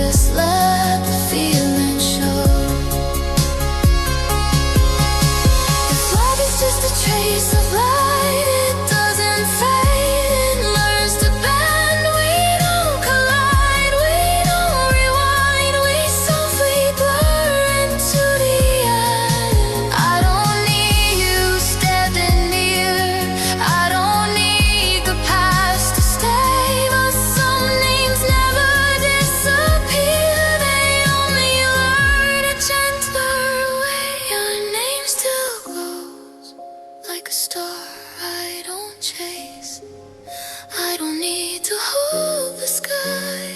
just let the feeling show. If life is just a trace of light, it doesn't fade, it learns to bend. We don't collide, we don't rewind, we softly blur into the end. I don't need you standing near, I don't need the past to stay, but some names never disappear, they only learn a gentler way. Your name still glows like a star I don't chase. I don't need to hold the sky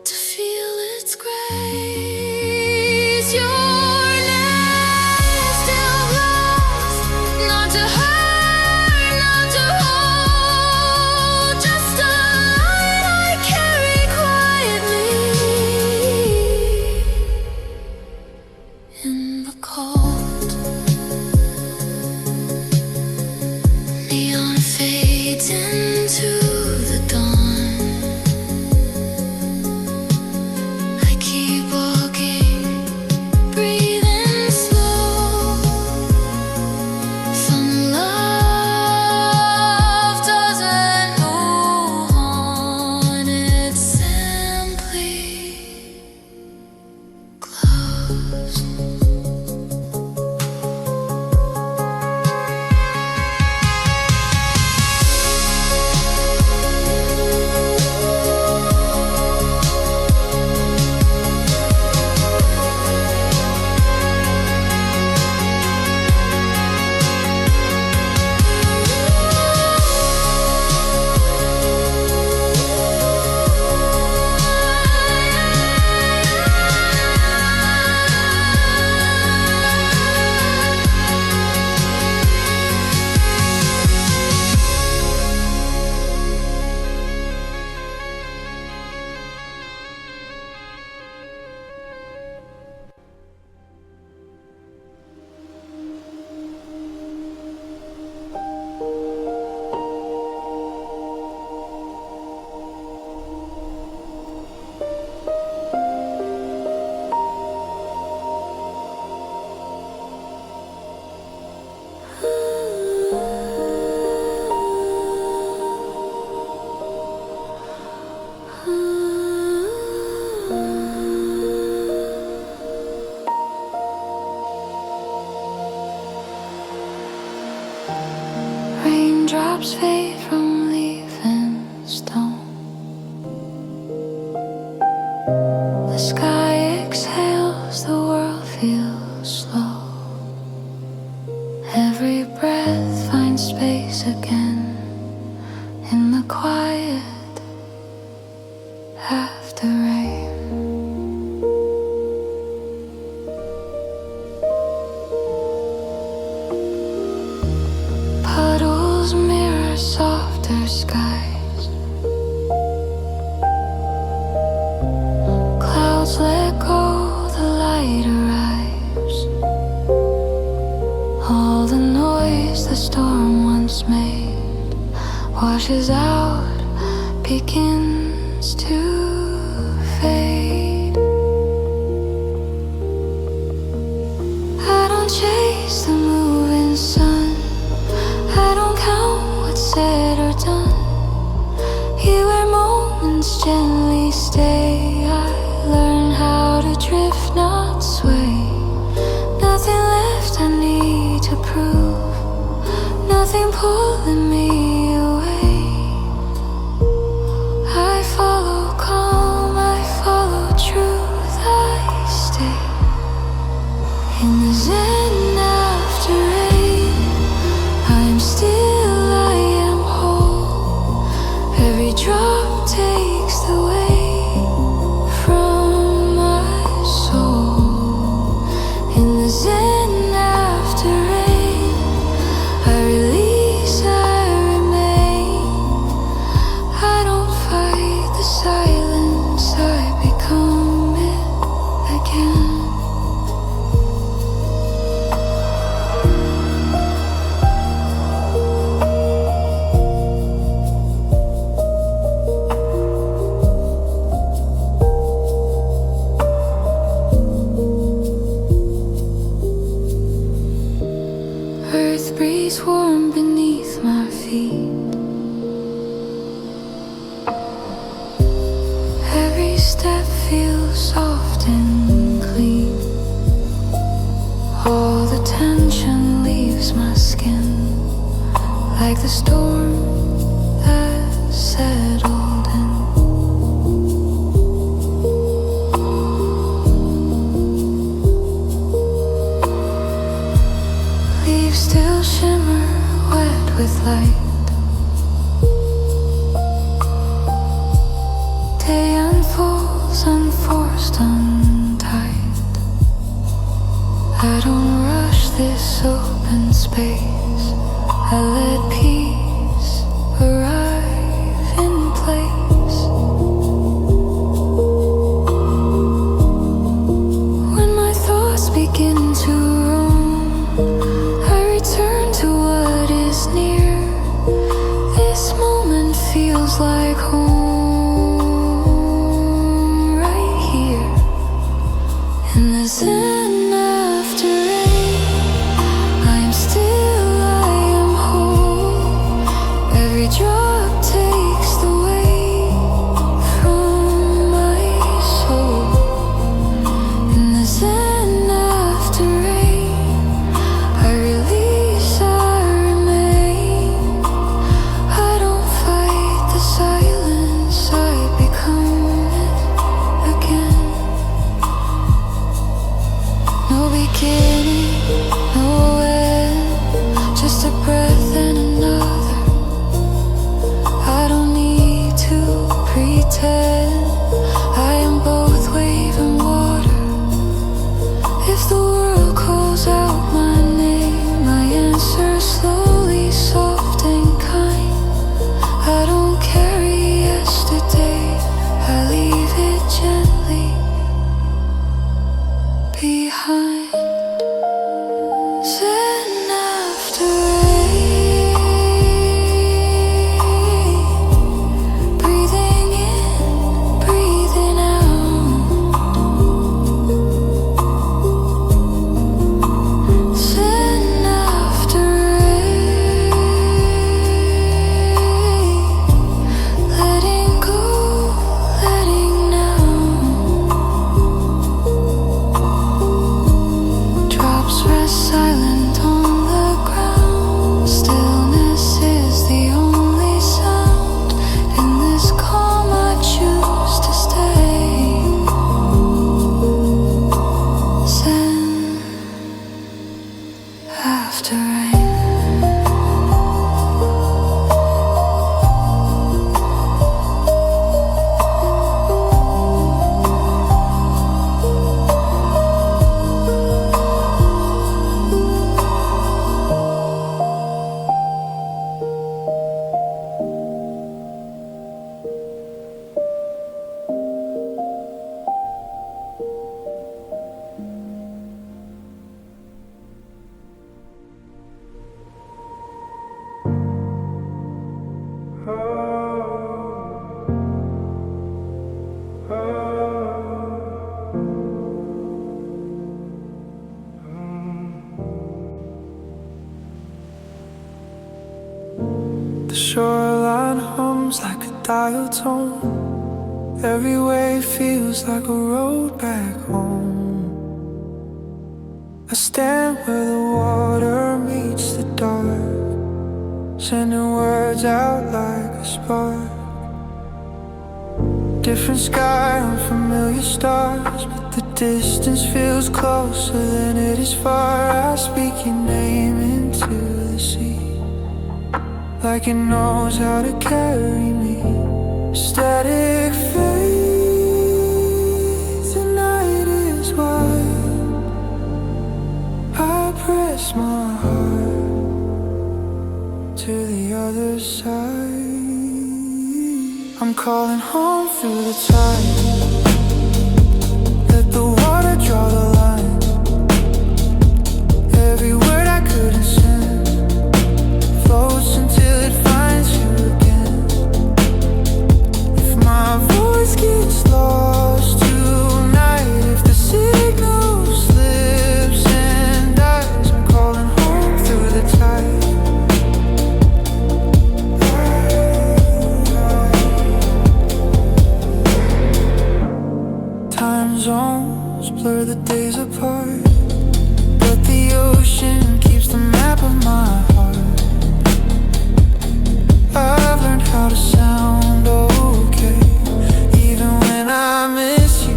to feel its grace. Your name still glows, not to hurt, not to hold, just a light I carry quietly in the cold. Neon fades into the dawn. I keep walking, breathing slow. Some love doesn't move on, it simply glows. Raindrops fade from leaf and stone. The sky exhales, the world feels slow. Every breath finds space again in the quiet after rain. Puddles mirror softer skies. Clouds let go, the light arrives. All the noise the storm once made washes out, begins to fade. I don't chase the moving sun, I don't count what's said or done. Here where moments gently stay, I learn how to drift, not sway. Nothing left I need to prove, nothing pulling me away. I follow calm, I follow truth, I stay in the zen after rain. I'm still, I am whole. Every drop takes the weight from my soul. In the zen after rain, I release, I breeze warm beneath my feet. Every step feels soft and clean. All the tension leaves my skin, like the storm that settled in. Leaves still shimmer wet with light. Day unfolds unforced, untied. I don't rush this open space. I let peace arrive in place. When my thoughts begin to roam, I return to what is near. This moment feels like home, right here in the zen after rain. I am still, I am whole. Every drop takes the weight from my soul. In the zen after rain, I release, I remain. I don't fight the silence, I become it again. No beginning, no end, just a breath and another. I don't need to pretend. I am both wave and water. If the world calls out my name, I answer slowly, soft and kind. I don't carry yesterday, I leave it gently behind. Zen after rain, breathing in, breathing out. Zen after rain, letting go, letting now. Drops rest silent on the ground. Stillness is the only sound. In this calm I choose to stay. Zen after rain.
The shoreline hums like a dial tone. Every wave feels like a road back home. I stand where the water meets the dark, sending words out like a spark. Different sky, unfamiliar stars, but the distance feels closer than it is far. I speak your name into the sea, like it knows how to carry me. Static fades, the night is wild. I press my heart to the other side. I'm calling home through the tide. Let the water draw the line. Every word I couldn't send floats until it finds you again. If my voice gets lost tonight, if the signal slips and dies, I'm calling home through the tide. time zones blur the days apart, but the ocean keeps the map of my heart. I've learned how to sound okay, even when I miss you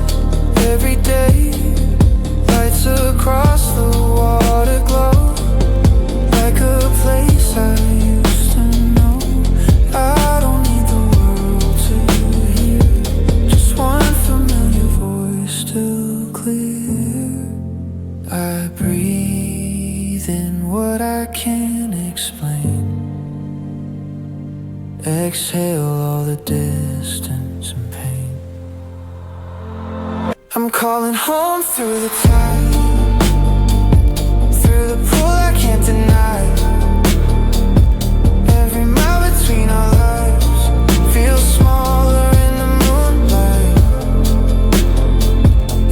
every day. Lights across the water glow, like a place I used to know. I don't need the world to hear, just one familiar voice still clear. I breathe in what I can't explain, exhale all the distance and pain. I'm calling home through the tide, through the pull I can't deny. Every mile between our lives feels smaller in the moonlight.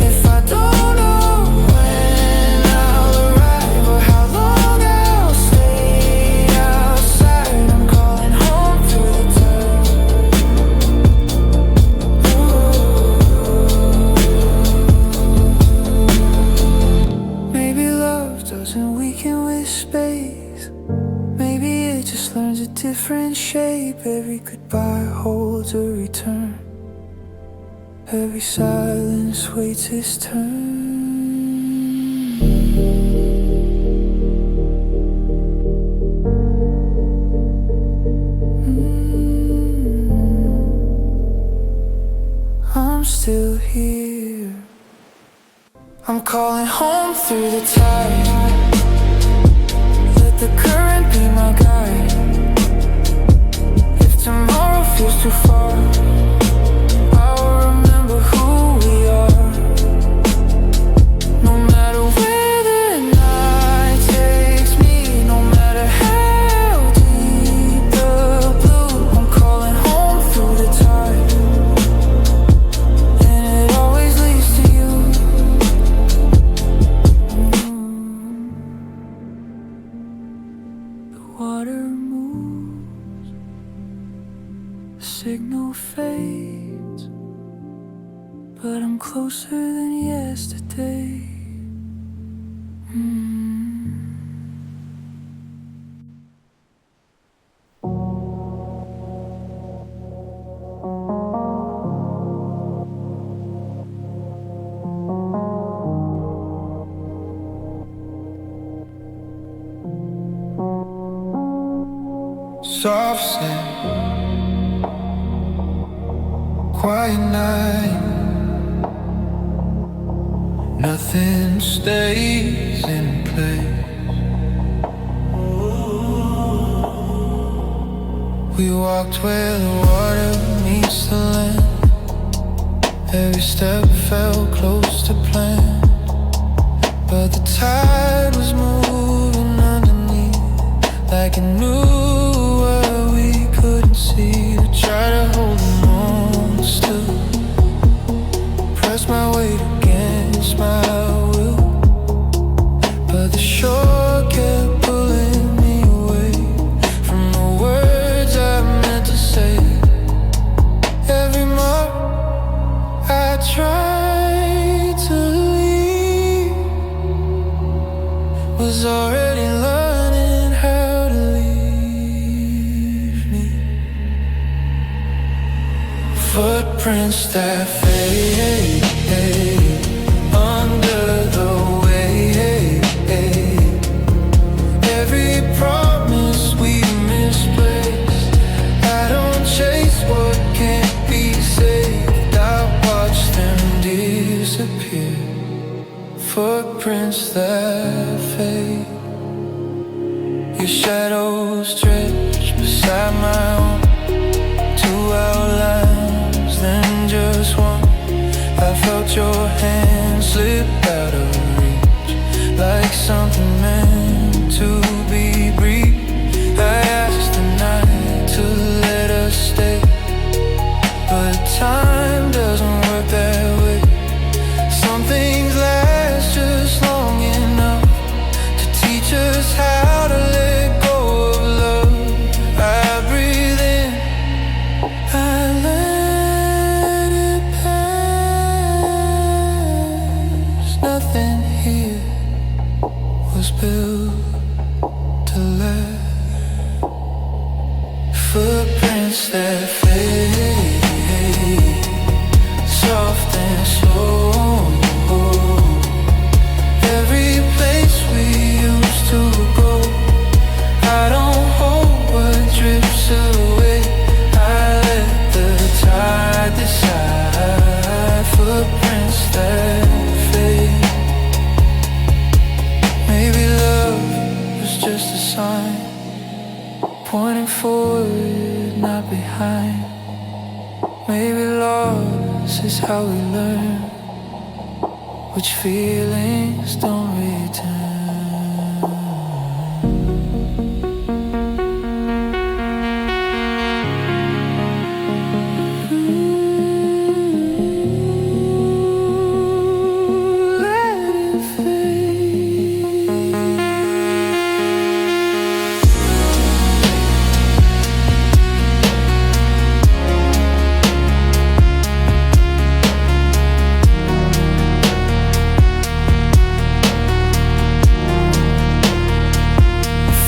If I don't know when I'll arrive or how long I'll stay outside, I'm calling home through the tide. Maybe love doesn't weaken with space. Maybe it just learns a different shape. Every goodbye holds a return. Every silence waits its turn. I'm still here. I'm calling home through the tide. Let the current be my guide. If tomorrow feels too far, I'll remember who we are. No matter where the night takes me, no matter how deep the blue, I'm calling home through the tide. And it always leads to you. The water moves, the signal fades, but I'm closer than yesterday. Soft sand, quiet night, nothing stays in place. We walked where the water meets the land. Every step felt close to plan, but the tide was moving underneath, like it knew what we couldn't see. I try to hold on still, press my weight against my will, but the shore kept pulling me away from the words I meant to say. Every mark I tried to leave was already learning how to leave me. Footprints that fade under the wave. Every promise we misplaced. I don't chase what can't be saved. I watch them disappear. Footprints that fade. Your shadow stretch beside my own. Two outlines, then just one. I felt your hand slip out of reach, like something meant to be brief. I asked the night to let us stay, but time doesn't work that way. Some things last just long enough to teach us how to let go of love. I breathe in, I let it pass. how we learn which feelings don't return.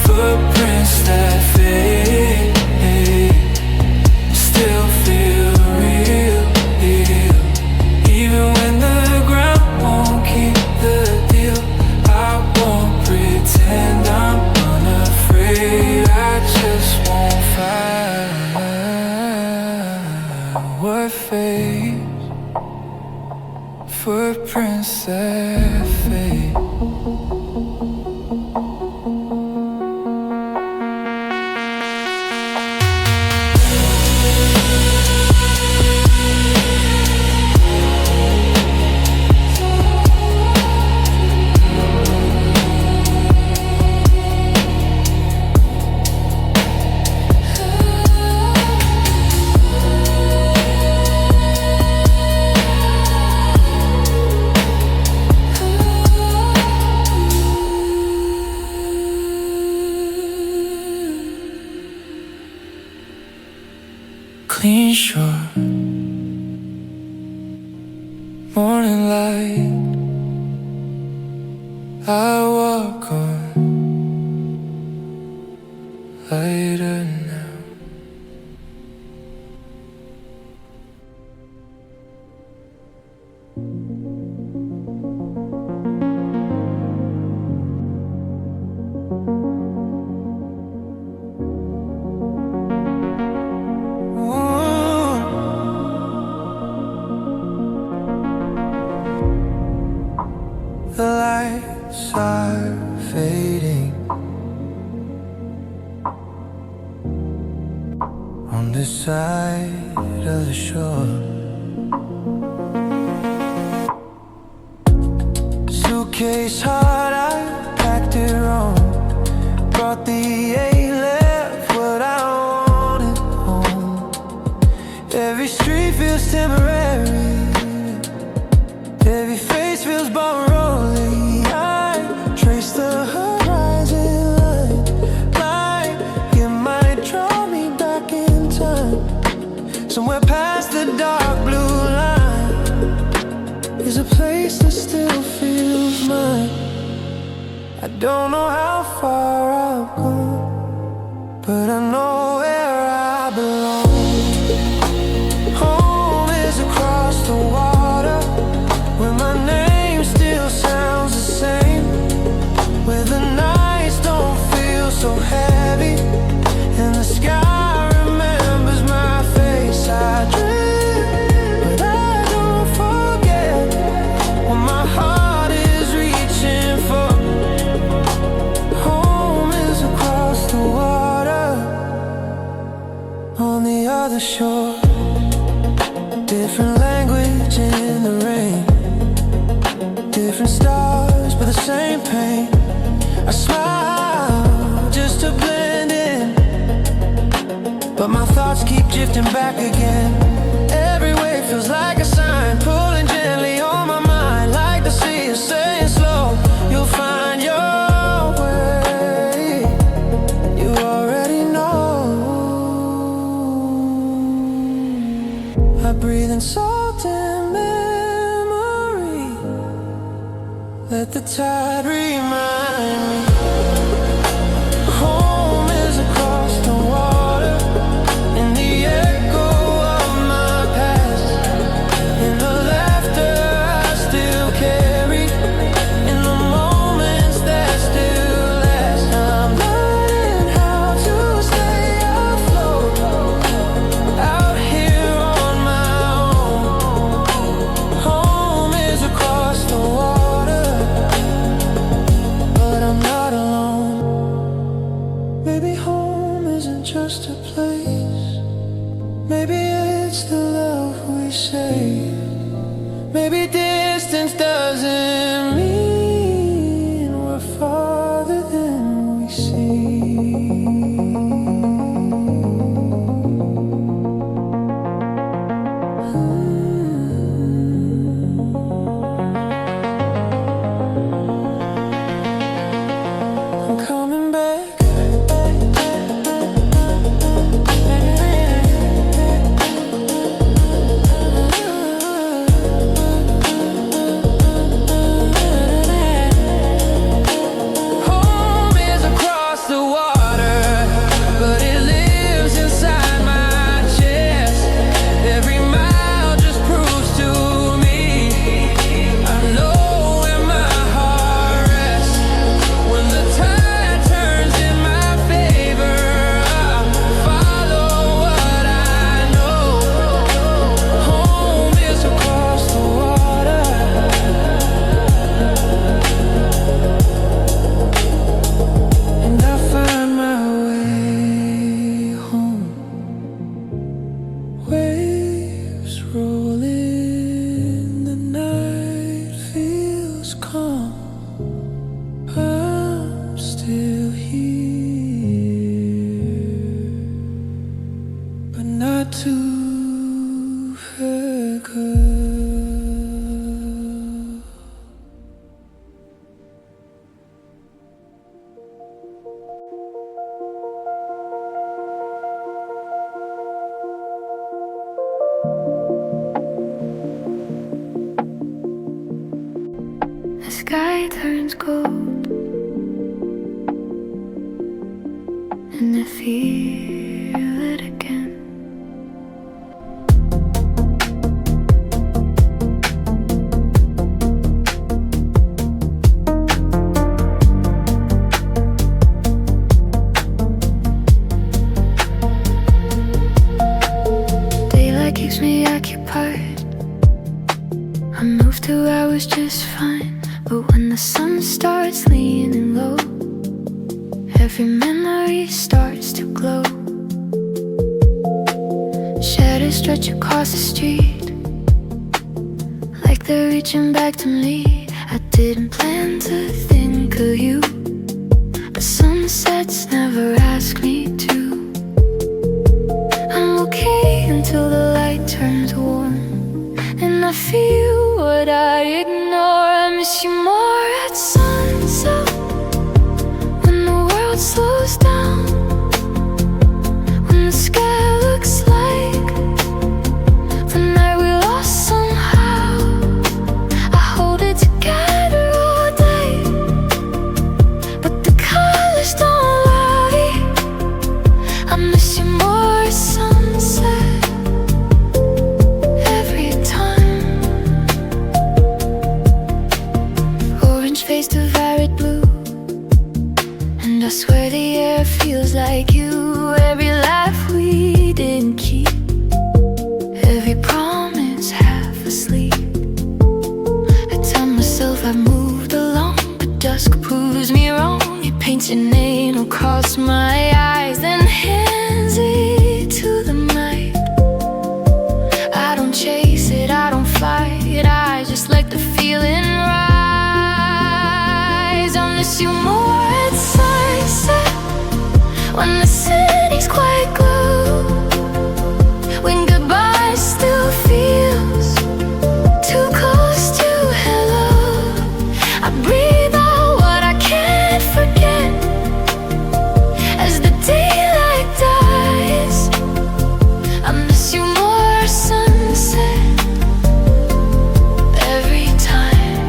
Footprints that fade still feel real. Even when the ground won't keep the deal, I won't pretend I'm unafraid. I just won't fight what fades. Footprints that fade. Clean shore, morning light, I walk on lighter now. The lights are fading on this side of the shore. Suitcase hard, I packed it wrong. Brought the A, left what I wanted home. Every street feels temporary, every face feels borrowed. The horizon line, it might draw me back in time. Somewhere past the dark blue line is a place that still feels mine. I don't know how far I've gone, but I know where I belong. Home is across the water, where my name still sounds the same, where the nights don't feel so heavy and the sky remembers my face. I dream, but I don't forget what my heart is reaching for. Home is across the water, on the other shore. Different language in the rain, different stars but the same pain. I smile just to blend in, but my thoughts keep drifting back again. Every wave feels like a sign, pulling gently on my mind, like the sea is saying slow, you'll find your way. You already know. I breathe in salt and memory, let the tide remind me. Home is across the water, in the echo of my past, in the laughter I still carry, in the moments that still last. I'm learning how to stay afloat, out here on my own. Home is across the water, Maybe distance doesn't mean we're farther than we I'm coming back. Home is across the water, but it lives inside my chest. Every mile just proves to me I know where my heart rests. When the tide turns in my favor, I'll follow what I know. Home is across the water, and I find my way home. Waves roll in, the night feels calm. I'm still here, but not too good.
The sky turns cold, and I feel it again. Daylight keeps me occupied. I moved 2 hours just fine, but when the sun starts leaning low, every memory starts to glow. Shadows stretch across the street, like they're reaching back to me. I didn't plan to think of you, but sunsets never ask me to. I'm okay until the light turns warm, and I feel what I ignore. I miss you more at sunset, when the world slows down, when the sky looks like the night we lost somehow. I hold it together all day, but the colors don't lie. I miss you more at sunset, every time. Orange face to violet blue, and I swear the air feels like you. Every laugh we didn't keep, every promise half asleep. I tell myself I've moved along, but dusk proves me wrong. You paint your name across my eyes, then hands it to the night. I don't chase it, I don't fight it, I just let the feeling rise. I miss you more at sunset, when the city's quite glow, when goodbye still feels too close to hello. I breathe out what I can't forget as the daylight dies. I miss you more sunset, every time.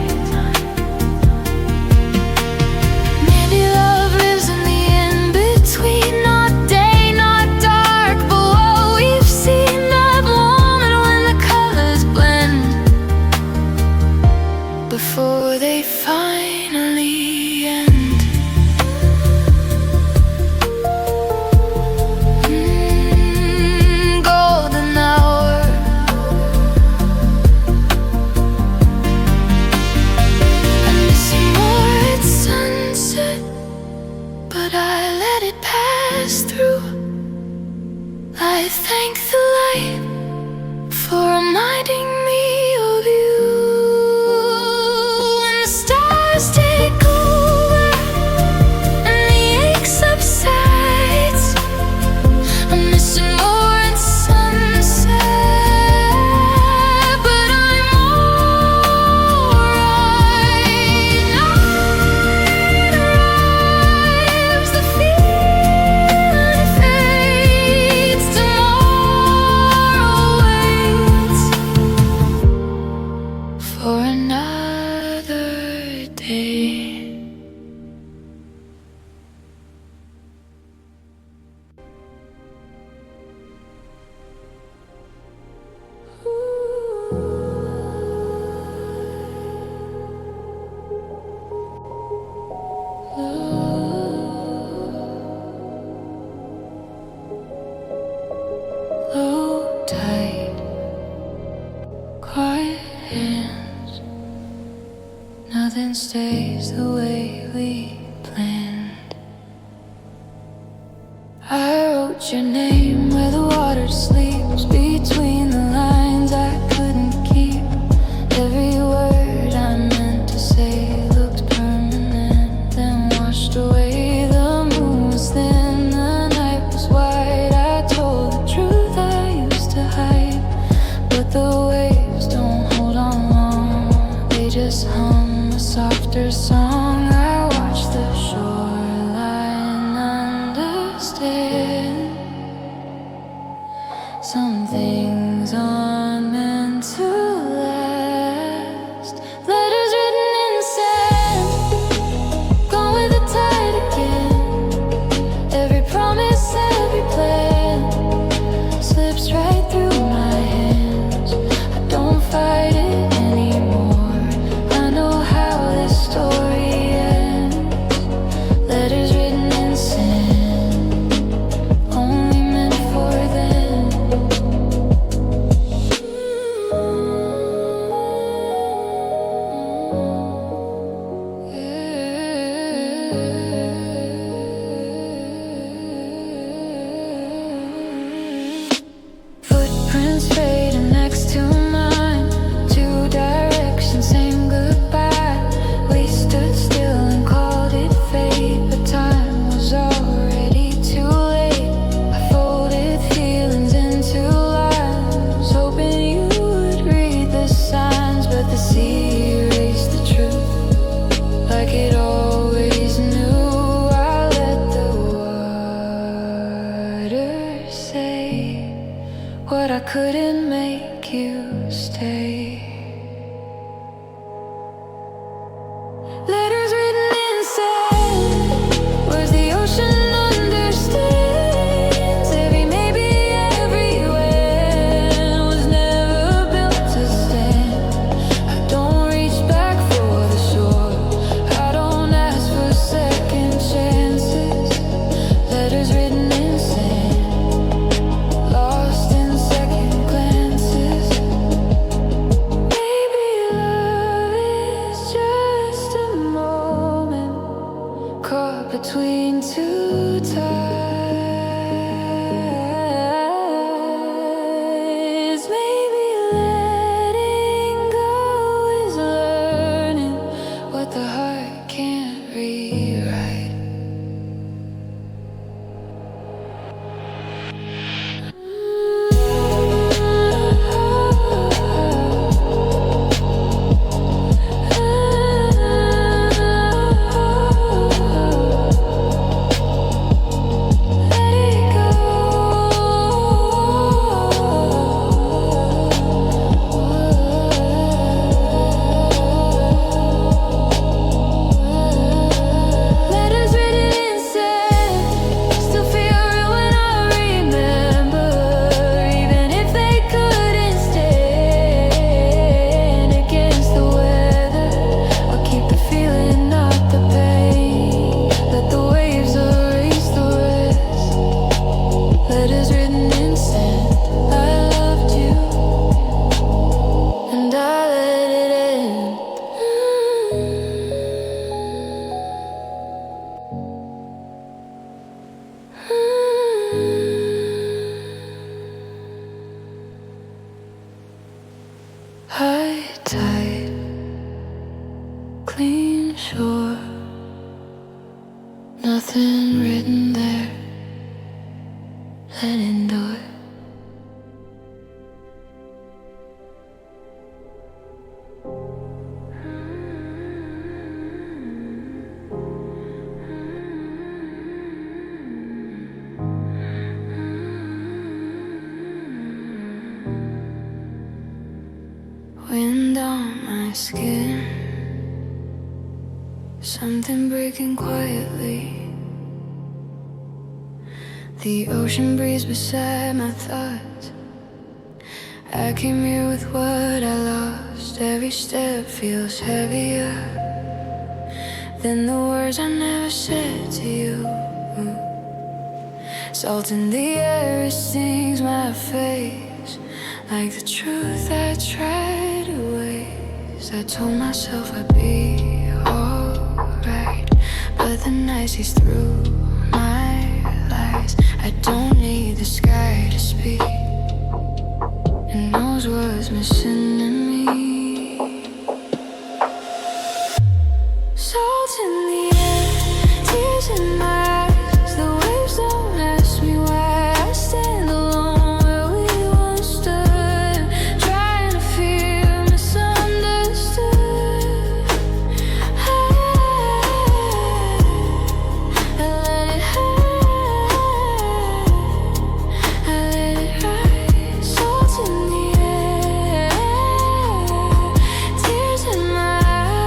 Maybe love lives in the in-between, not day, not dark, but what we've seen, that moment when the colors blend, before they finally end. Golden hour. I miss you more at sunset, but I let it pass through. I thank the light for reminding me of you. another day. Low tide, quiet hands. Nothing stays the way we planned. I wrote your name where the water sleeps. Between the lines I couldn't keep. Every word I meant to say looked permanent, then washed away. The moon was thin, the night was wide. I told the truth I used to hide, but the waves don't hold on long. They just hum a softer song. I watch the shoreline, understand some things aren't meant to last. Letters written in sand, gone with the tide again. Every promise, every plan slips right through my hands. I don't fight it anymore. I know how this story ends. Letters written in sand, only meant for them. Footprints fading next to mine. Two directions, same goodbye. We stood still and called it fate, but time was already too late. I folded feelings into lines, hoping you would read the signs, but the sea erased the truth like it always knew. I let the water say what I couldn't make you stay. Letters written in sand, words the ocean understands. Every maybe, every when was never built to stand. I don't reach back for the shore. I don't ask for second chances. Letters written in sand, lost in second glances. Maybe love is just a moment caught between two tides. Maybe letting go is learning what the heart can't rewrite. Letters written in sand still feel real when I remember, even if they couldn't stand against the weather. I'll keep the feeling, not the pain. Let the waves erase the rest. Letters written in sand. I loved you, and I let it end. High tide, clean shore, nothing written there. Let endure. Wind on my skin, something breaking quietly. The ocean breeze beside my thoughts. I came here with what I lost. Every step feels heavier than the words I never said to you. Salt in the air, it stings my face like the truth I tried to erase. I told myself I'd be alright, but the night sees through my lies. I don't need the sky to speak, and knows what's missing in me. Salt in the air, tears in my eyes. The waves don't ask me why I stand alone where we once stood, trying to feel misunderstood. I let it hide, I let it rise. Salt in the air, tears in my eyes.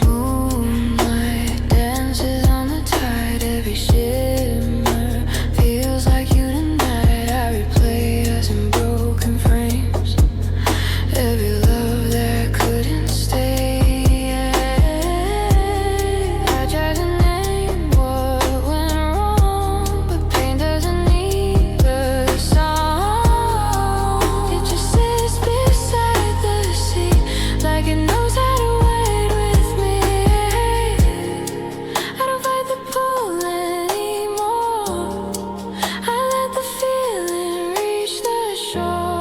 Moonlight dances on the tide. Every shimmer feels like you tonight. I replay us in broken frames. Every love that couldn't stay. I tried to name what went wrong, but pain doesn't need a song. It just sits beside the sea, like it knows how to wait with me. I don't fight the pull anymore. I let the feeling reach the shore.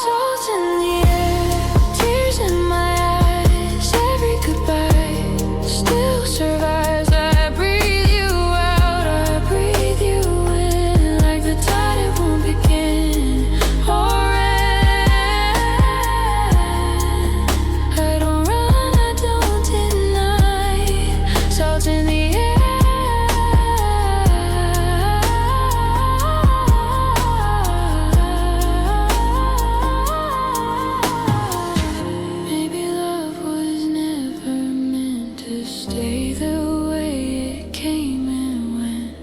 Salt in the air, tears in my eyes. Every goodbye still survives. I breathe you out, I breathe you in, like the tide it won't begin or end. I don't run, I don't deny. Salt in the air. Maybe love was never meant to stay the way it came and went.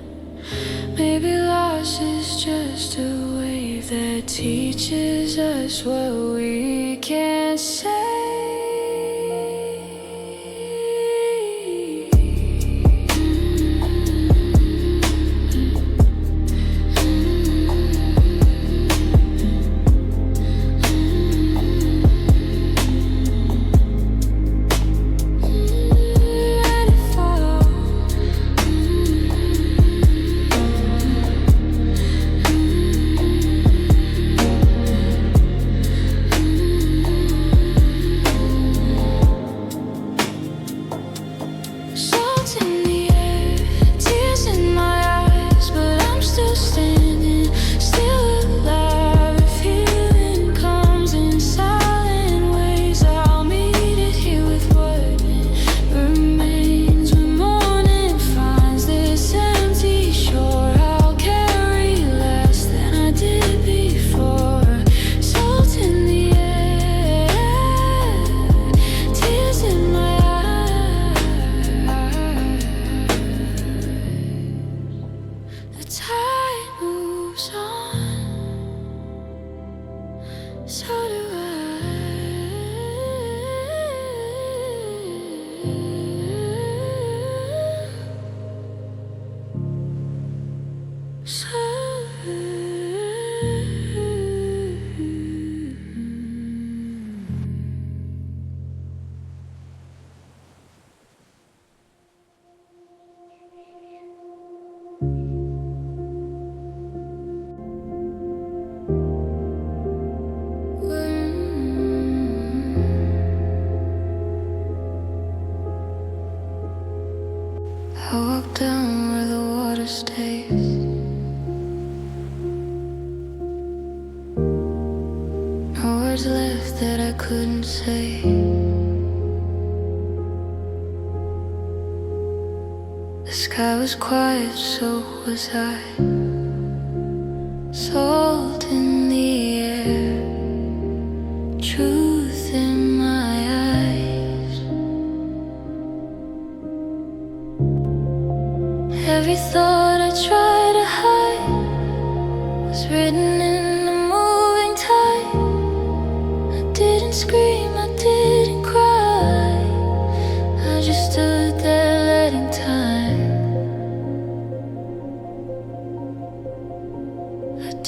Maybe loss is just a wave that teaches us what we can't say. Let it fall. Salt in the air, tears in my eyes, but I'm still standing, still alive. If healing comes in silent ways, I'll meet it here with what remains. When morning finds this empty shore, I'll carry less than I did before. Salt in the air, tears in my eyes. The tide moves on, so do I. So I walk down where the water stays. No words left that I couldn't say. The sky was quiet, so was I. Salt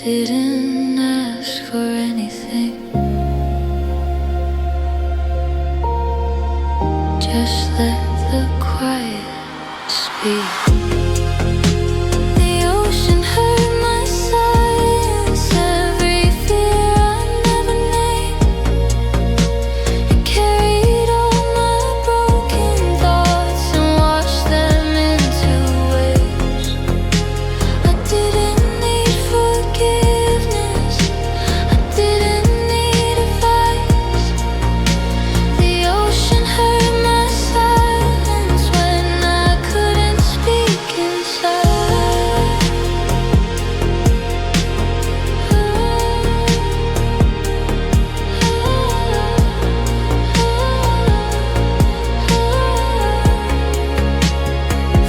Didn't ask for anything, just let the quiet speak. The ocean heard my silence, every fear I never named. It carried all my broken thoughts and washed them into waves. I didn't need forgiveness, I didn't need advice. The ocean heard my silence when I couldn't speak inside.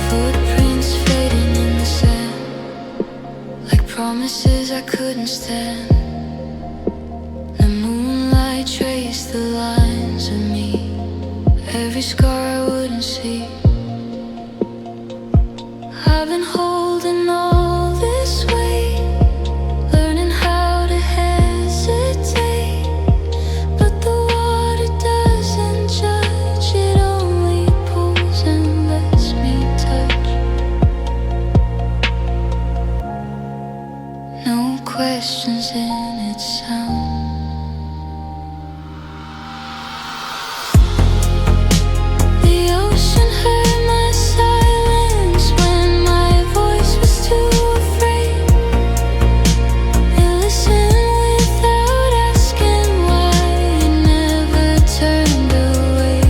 Footprints fading in the sand, like promises I couldn't stand. The moonlight traced the lines of me, every scar I wouldn't see. I've been holding all this weight, learning how to hesitate. But the water doesn't judge, it only pulls and lets me touch. No questions in its sound. The ocean heard my silence when my voice was too afraid. It listened without asking why, it never turned away.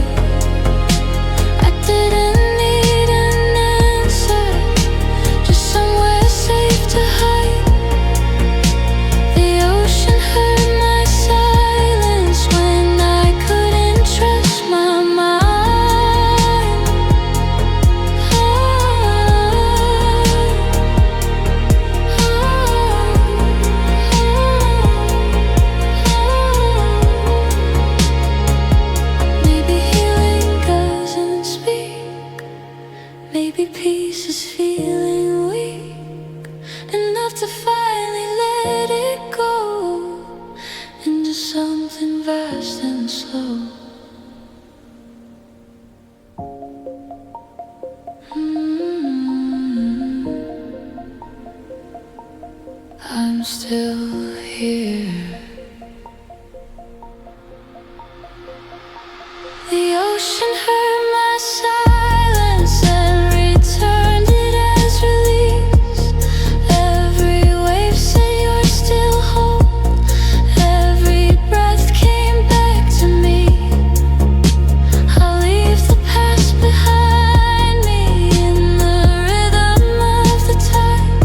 I didn't need an answer, just somewhere safe to hide. The ocean heard my silence when I couldn't trust my mind. Maybe healing doesn't speak, maybe peace is feeling weak enough to finally let it go into something vast and slow. I'm still here. The ocean heard my silence and returned it as release. Every wave said you're still whole, every breath came back to me. I'll leave the past behind me in the rhythm of the tide.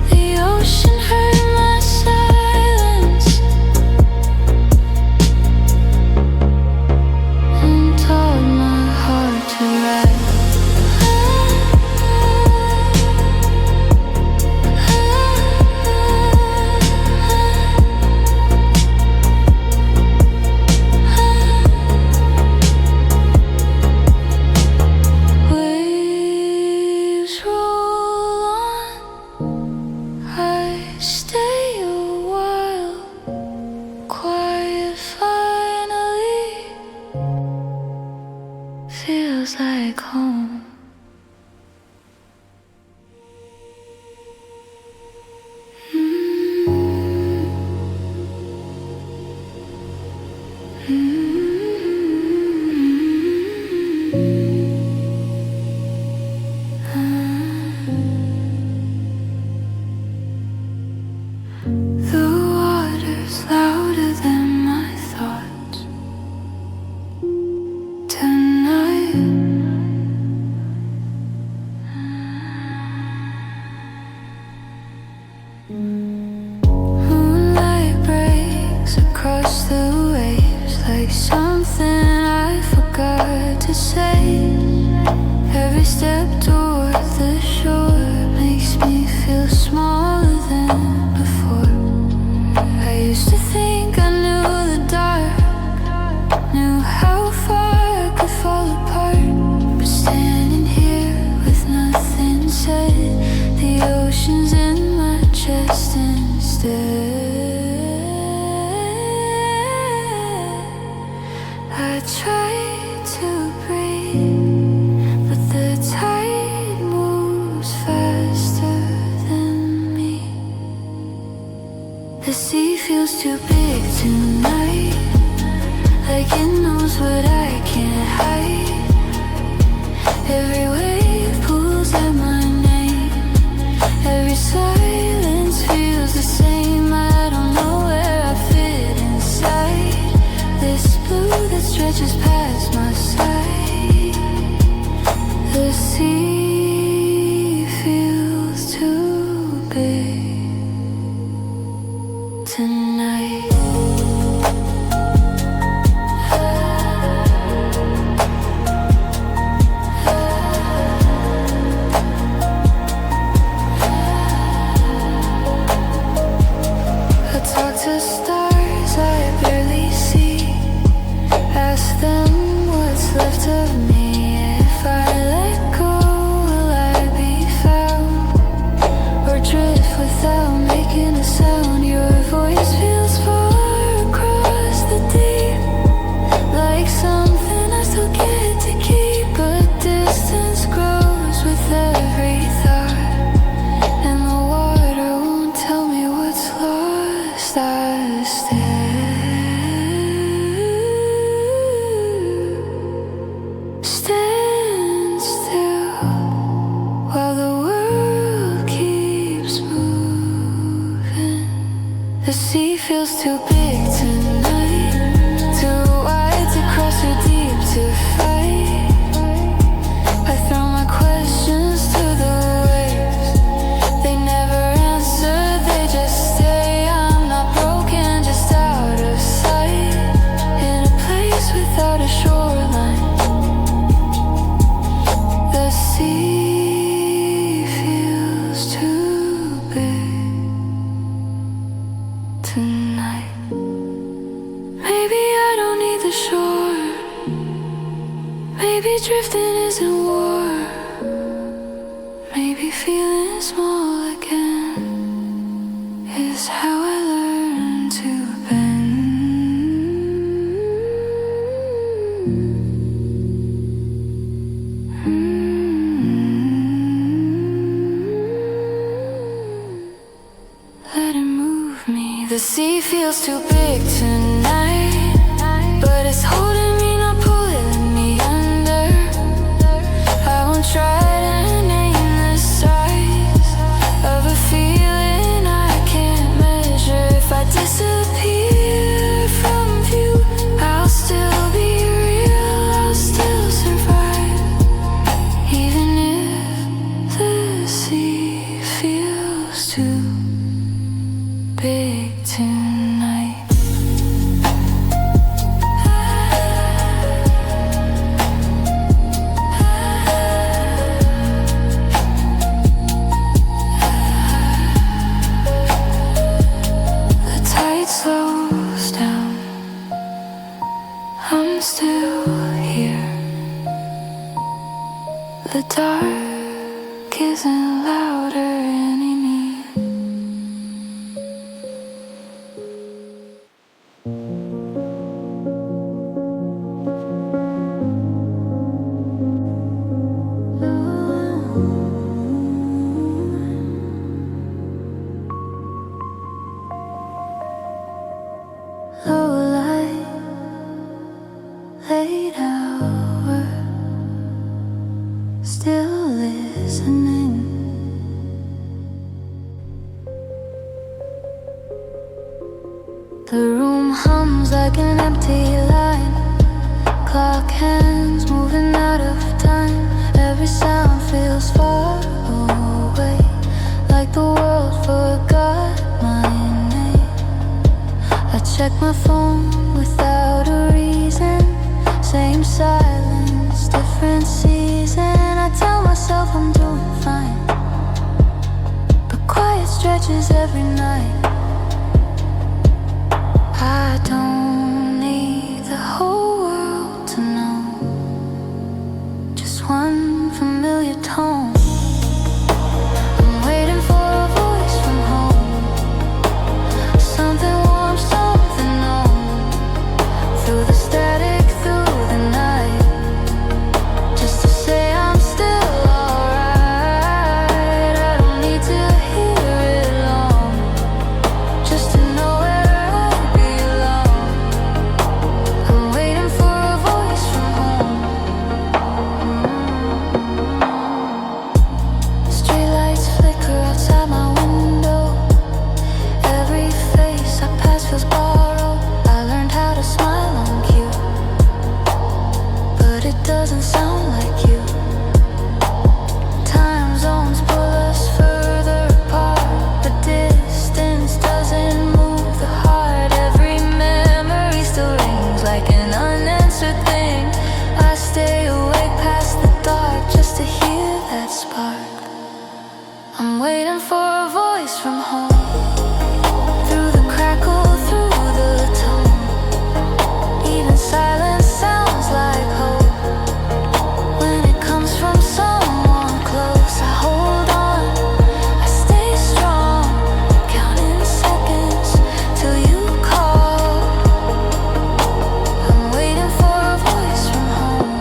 The ocean heard my silence and taught my heart to ride. Waves roll on, I stay a while, quiet finally feels like home. The water's louder than my thoughts tonight. Moonlight breaks across the waves like something I forgot to say. Every step toward the shore makes me feel smaller than before. I used to think I knew the dark, knew how far I could fall apart. But standing here with nothing said, the ocean's in my chest. I try to breathe, but the tide moves faster than me. The sea feels too big tonight, like it knows what I can't hide. Every wave pulls at my name, every silence feels the same. I don't know where I fit inside this blue that stretches past my sight. The sea feels too big tonight. Talk to stars I barely see, ask them what's left of me. If I let go, will I be found, or drift without making a sound? Your voice feels far across the deep, like something I still get to keep. But distance grows with every thought, and the water won't tell me what's lost. I stand still while the world keeps moving. The sea feels too big tonight, too wide to cross, too deep to fight. I throw my questions to the waves, they never answer, they just stay. I'm not broken, just out of sight, in a place without a shoreline. The sea feels too big tonight. Maybe I don't need the shore, maybe drifting isn't war. Maybe feeling small again is how I learn to bend. Let it move me. The sea feels too big tonight, but it's holding me, not pulling me under. I won't try to name the size of a feeling I can't measure. If I disappear from view, I'll still be real, I'll still survive, even if the sea feels too big tonight. The tide slows down, I'm still here. The dark isn't louder anymore. Low light, late hour, still listening. The room hums like an empty line, clock hands moving out of time. Every sound feels far away, like the world forgot my name. I check my phone without a reason, same silence, different season. I tell myself I'm doing fine, but quiet stretches every night. I don't need the whole world to know, just one familiar tone. I'm waiting for a voice from home, for a voice from home. Through the crackle, through the tone, even silence sounds like hope. When it comes from someone close, I hold on, I stay strong, counting seconds till you call. I'm waiting for a voice from home.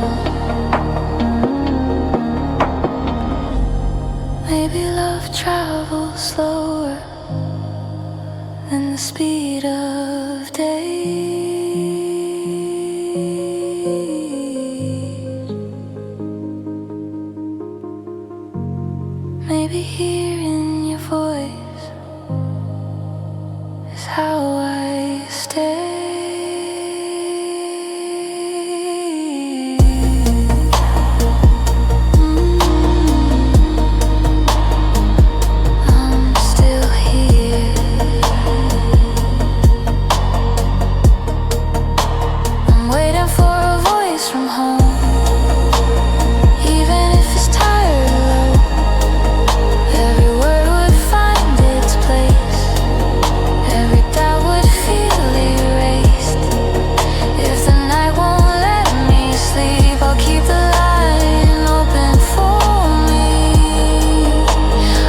Maybe love travels slower than the speed of day. Maybe hearing your voice is how I stay. I'm still here. I'm waiting for a voice from home. Even if it's tired or low, every word would find its place. Every doubt would feel erased. If the night won't let me sleep, I'll keep the line open for me.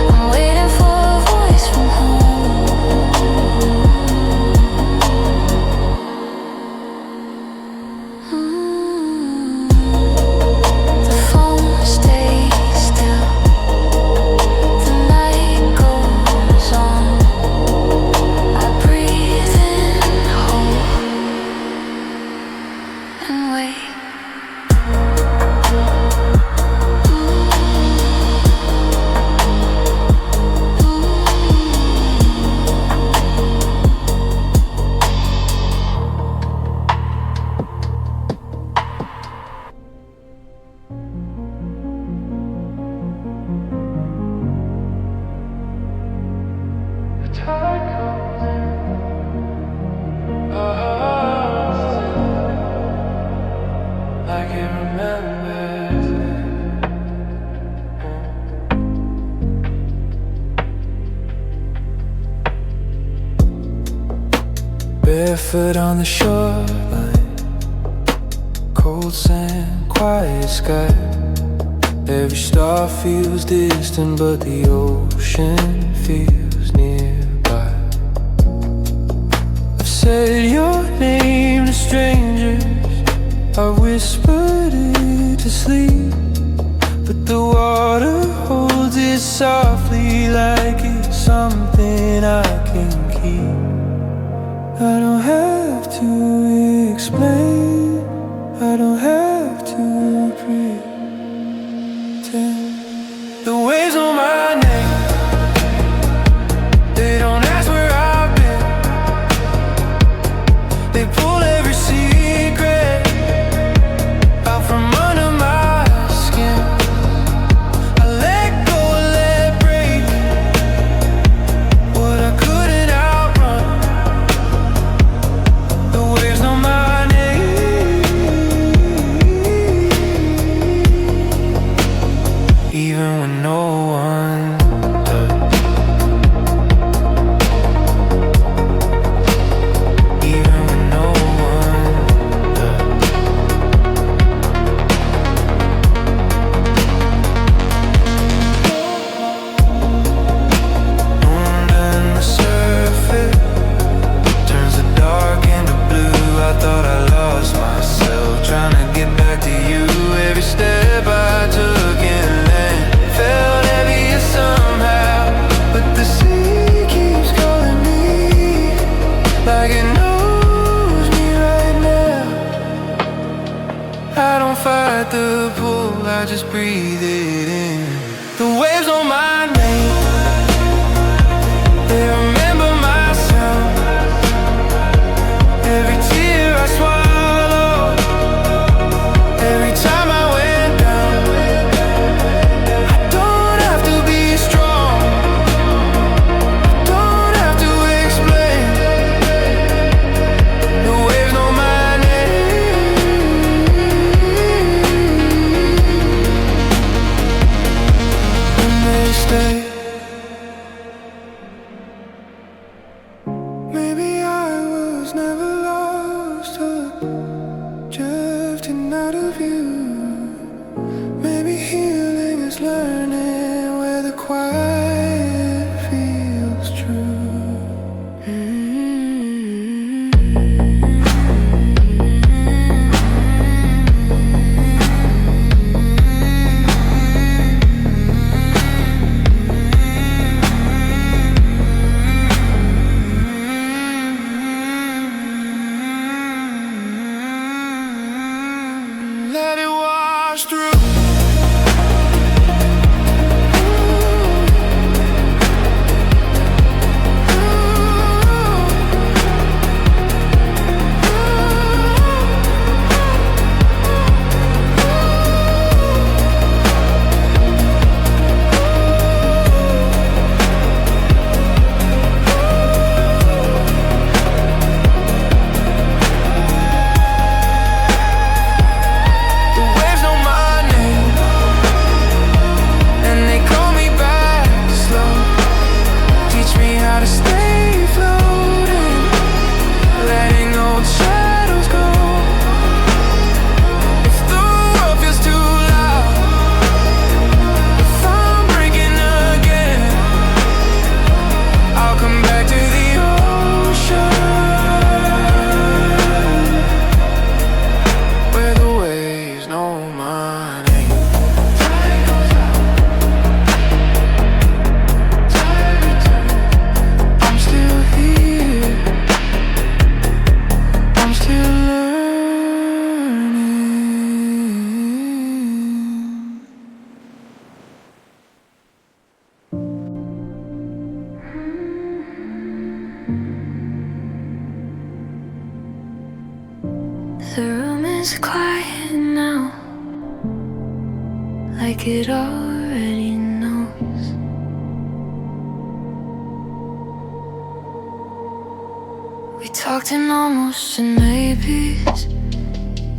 I'm waiting for a voice from home. The phone stays still. The night goes on. I breathe in hope and wait.
I can remember. Barefoot on the shoreline, cold sand, quiet sky. Every star feels distant, but the ocean feels nearby. I've said your name to strangers, I whispered it to sleep, but the water holds it softly like it's something I can keep. I don't have to explain, I don't have to pretend. The waves on my neck, they don't ask where I've been. They pull every secret out from under my skin. I let go, let break what I couldn't outrun. The waves know my name, even when no one does. Even when no one does. Under the surface turns the dark into blue. I thought I lost myself trying to get back to you. Every step I took inland felt heavier somehow, but the sea keeps calling me like it knows me right now. I don't fight the pull, I just breathe it in. The waves on my name, they remember my sound. Every tear I swallowed, every time I went down. I don't have to be strong, I don't have to explain. The waves know my name, was never lost us, drifting out of view. Maybe healing is learning where the quiet feels true. Let it wash through.
The room is quiet now, like it already knows. We talked in almost and maybes,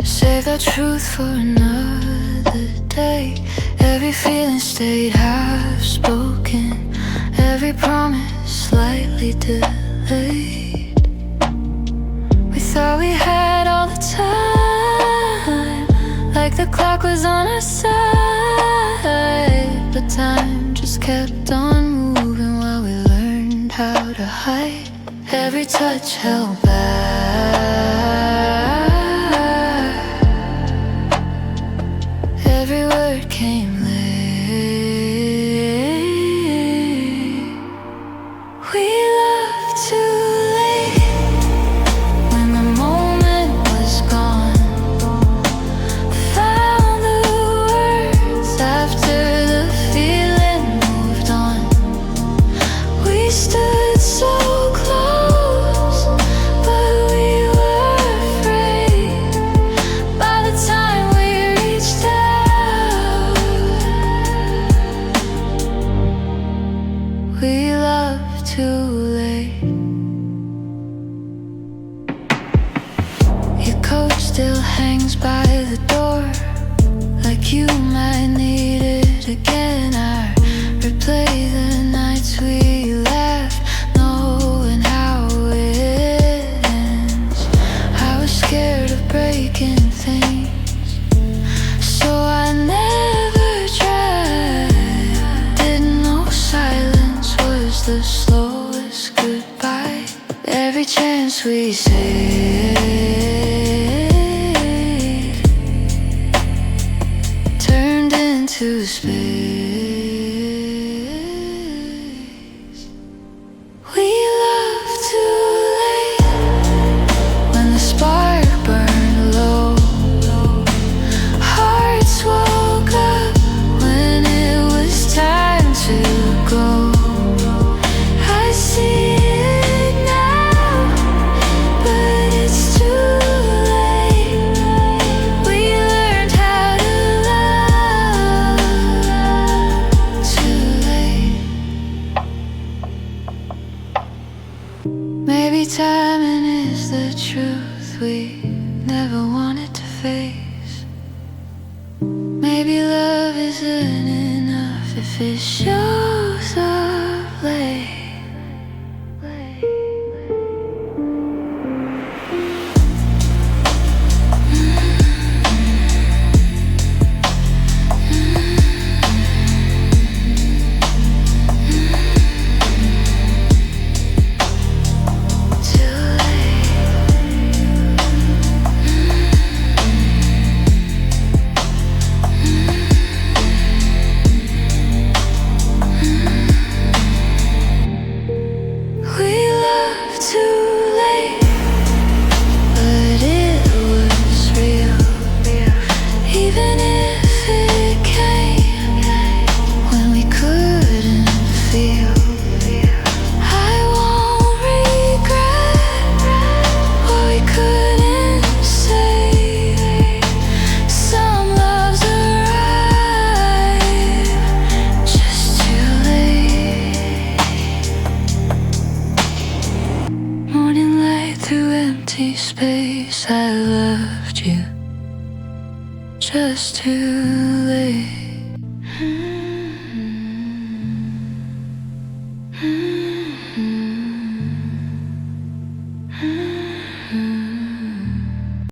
save that truth for another day. Every feeling stayed half spoken, every promise slightly delayed. We thought we had all the time, like the clock was on our side. But time just kept on moving while we learned how to hide. Every touch held back, every word came late. We loved too late when the moment was gone. Found the words after the feeling moved on. We stood so close, but we were afraid. By the time we reached out, we loved too late. Your coat still hangs by the door, like you might need it again. I replay the nights we laughed, knowing how it ends. I was scared of breaking things, so I never tried. Didn't know silence was the slowest goodbye. Every chance we saved turned into space. We loved too late when the spark burned low. Hearts woke up when it was time to go. I see it now, but it's too late. We learned how to love too late. Maybe timing is the truth we never wanted to face. Maybe love isn't enough if it shows up late. just too late.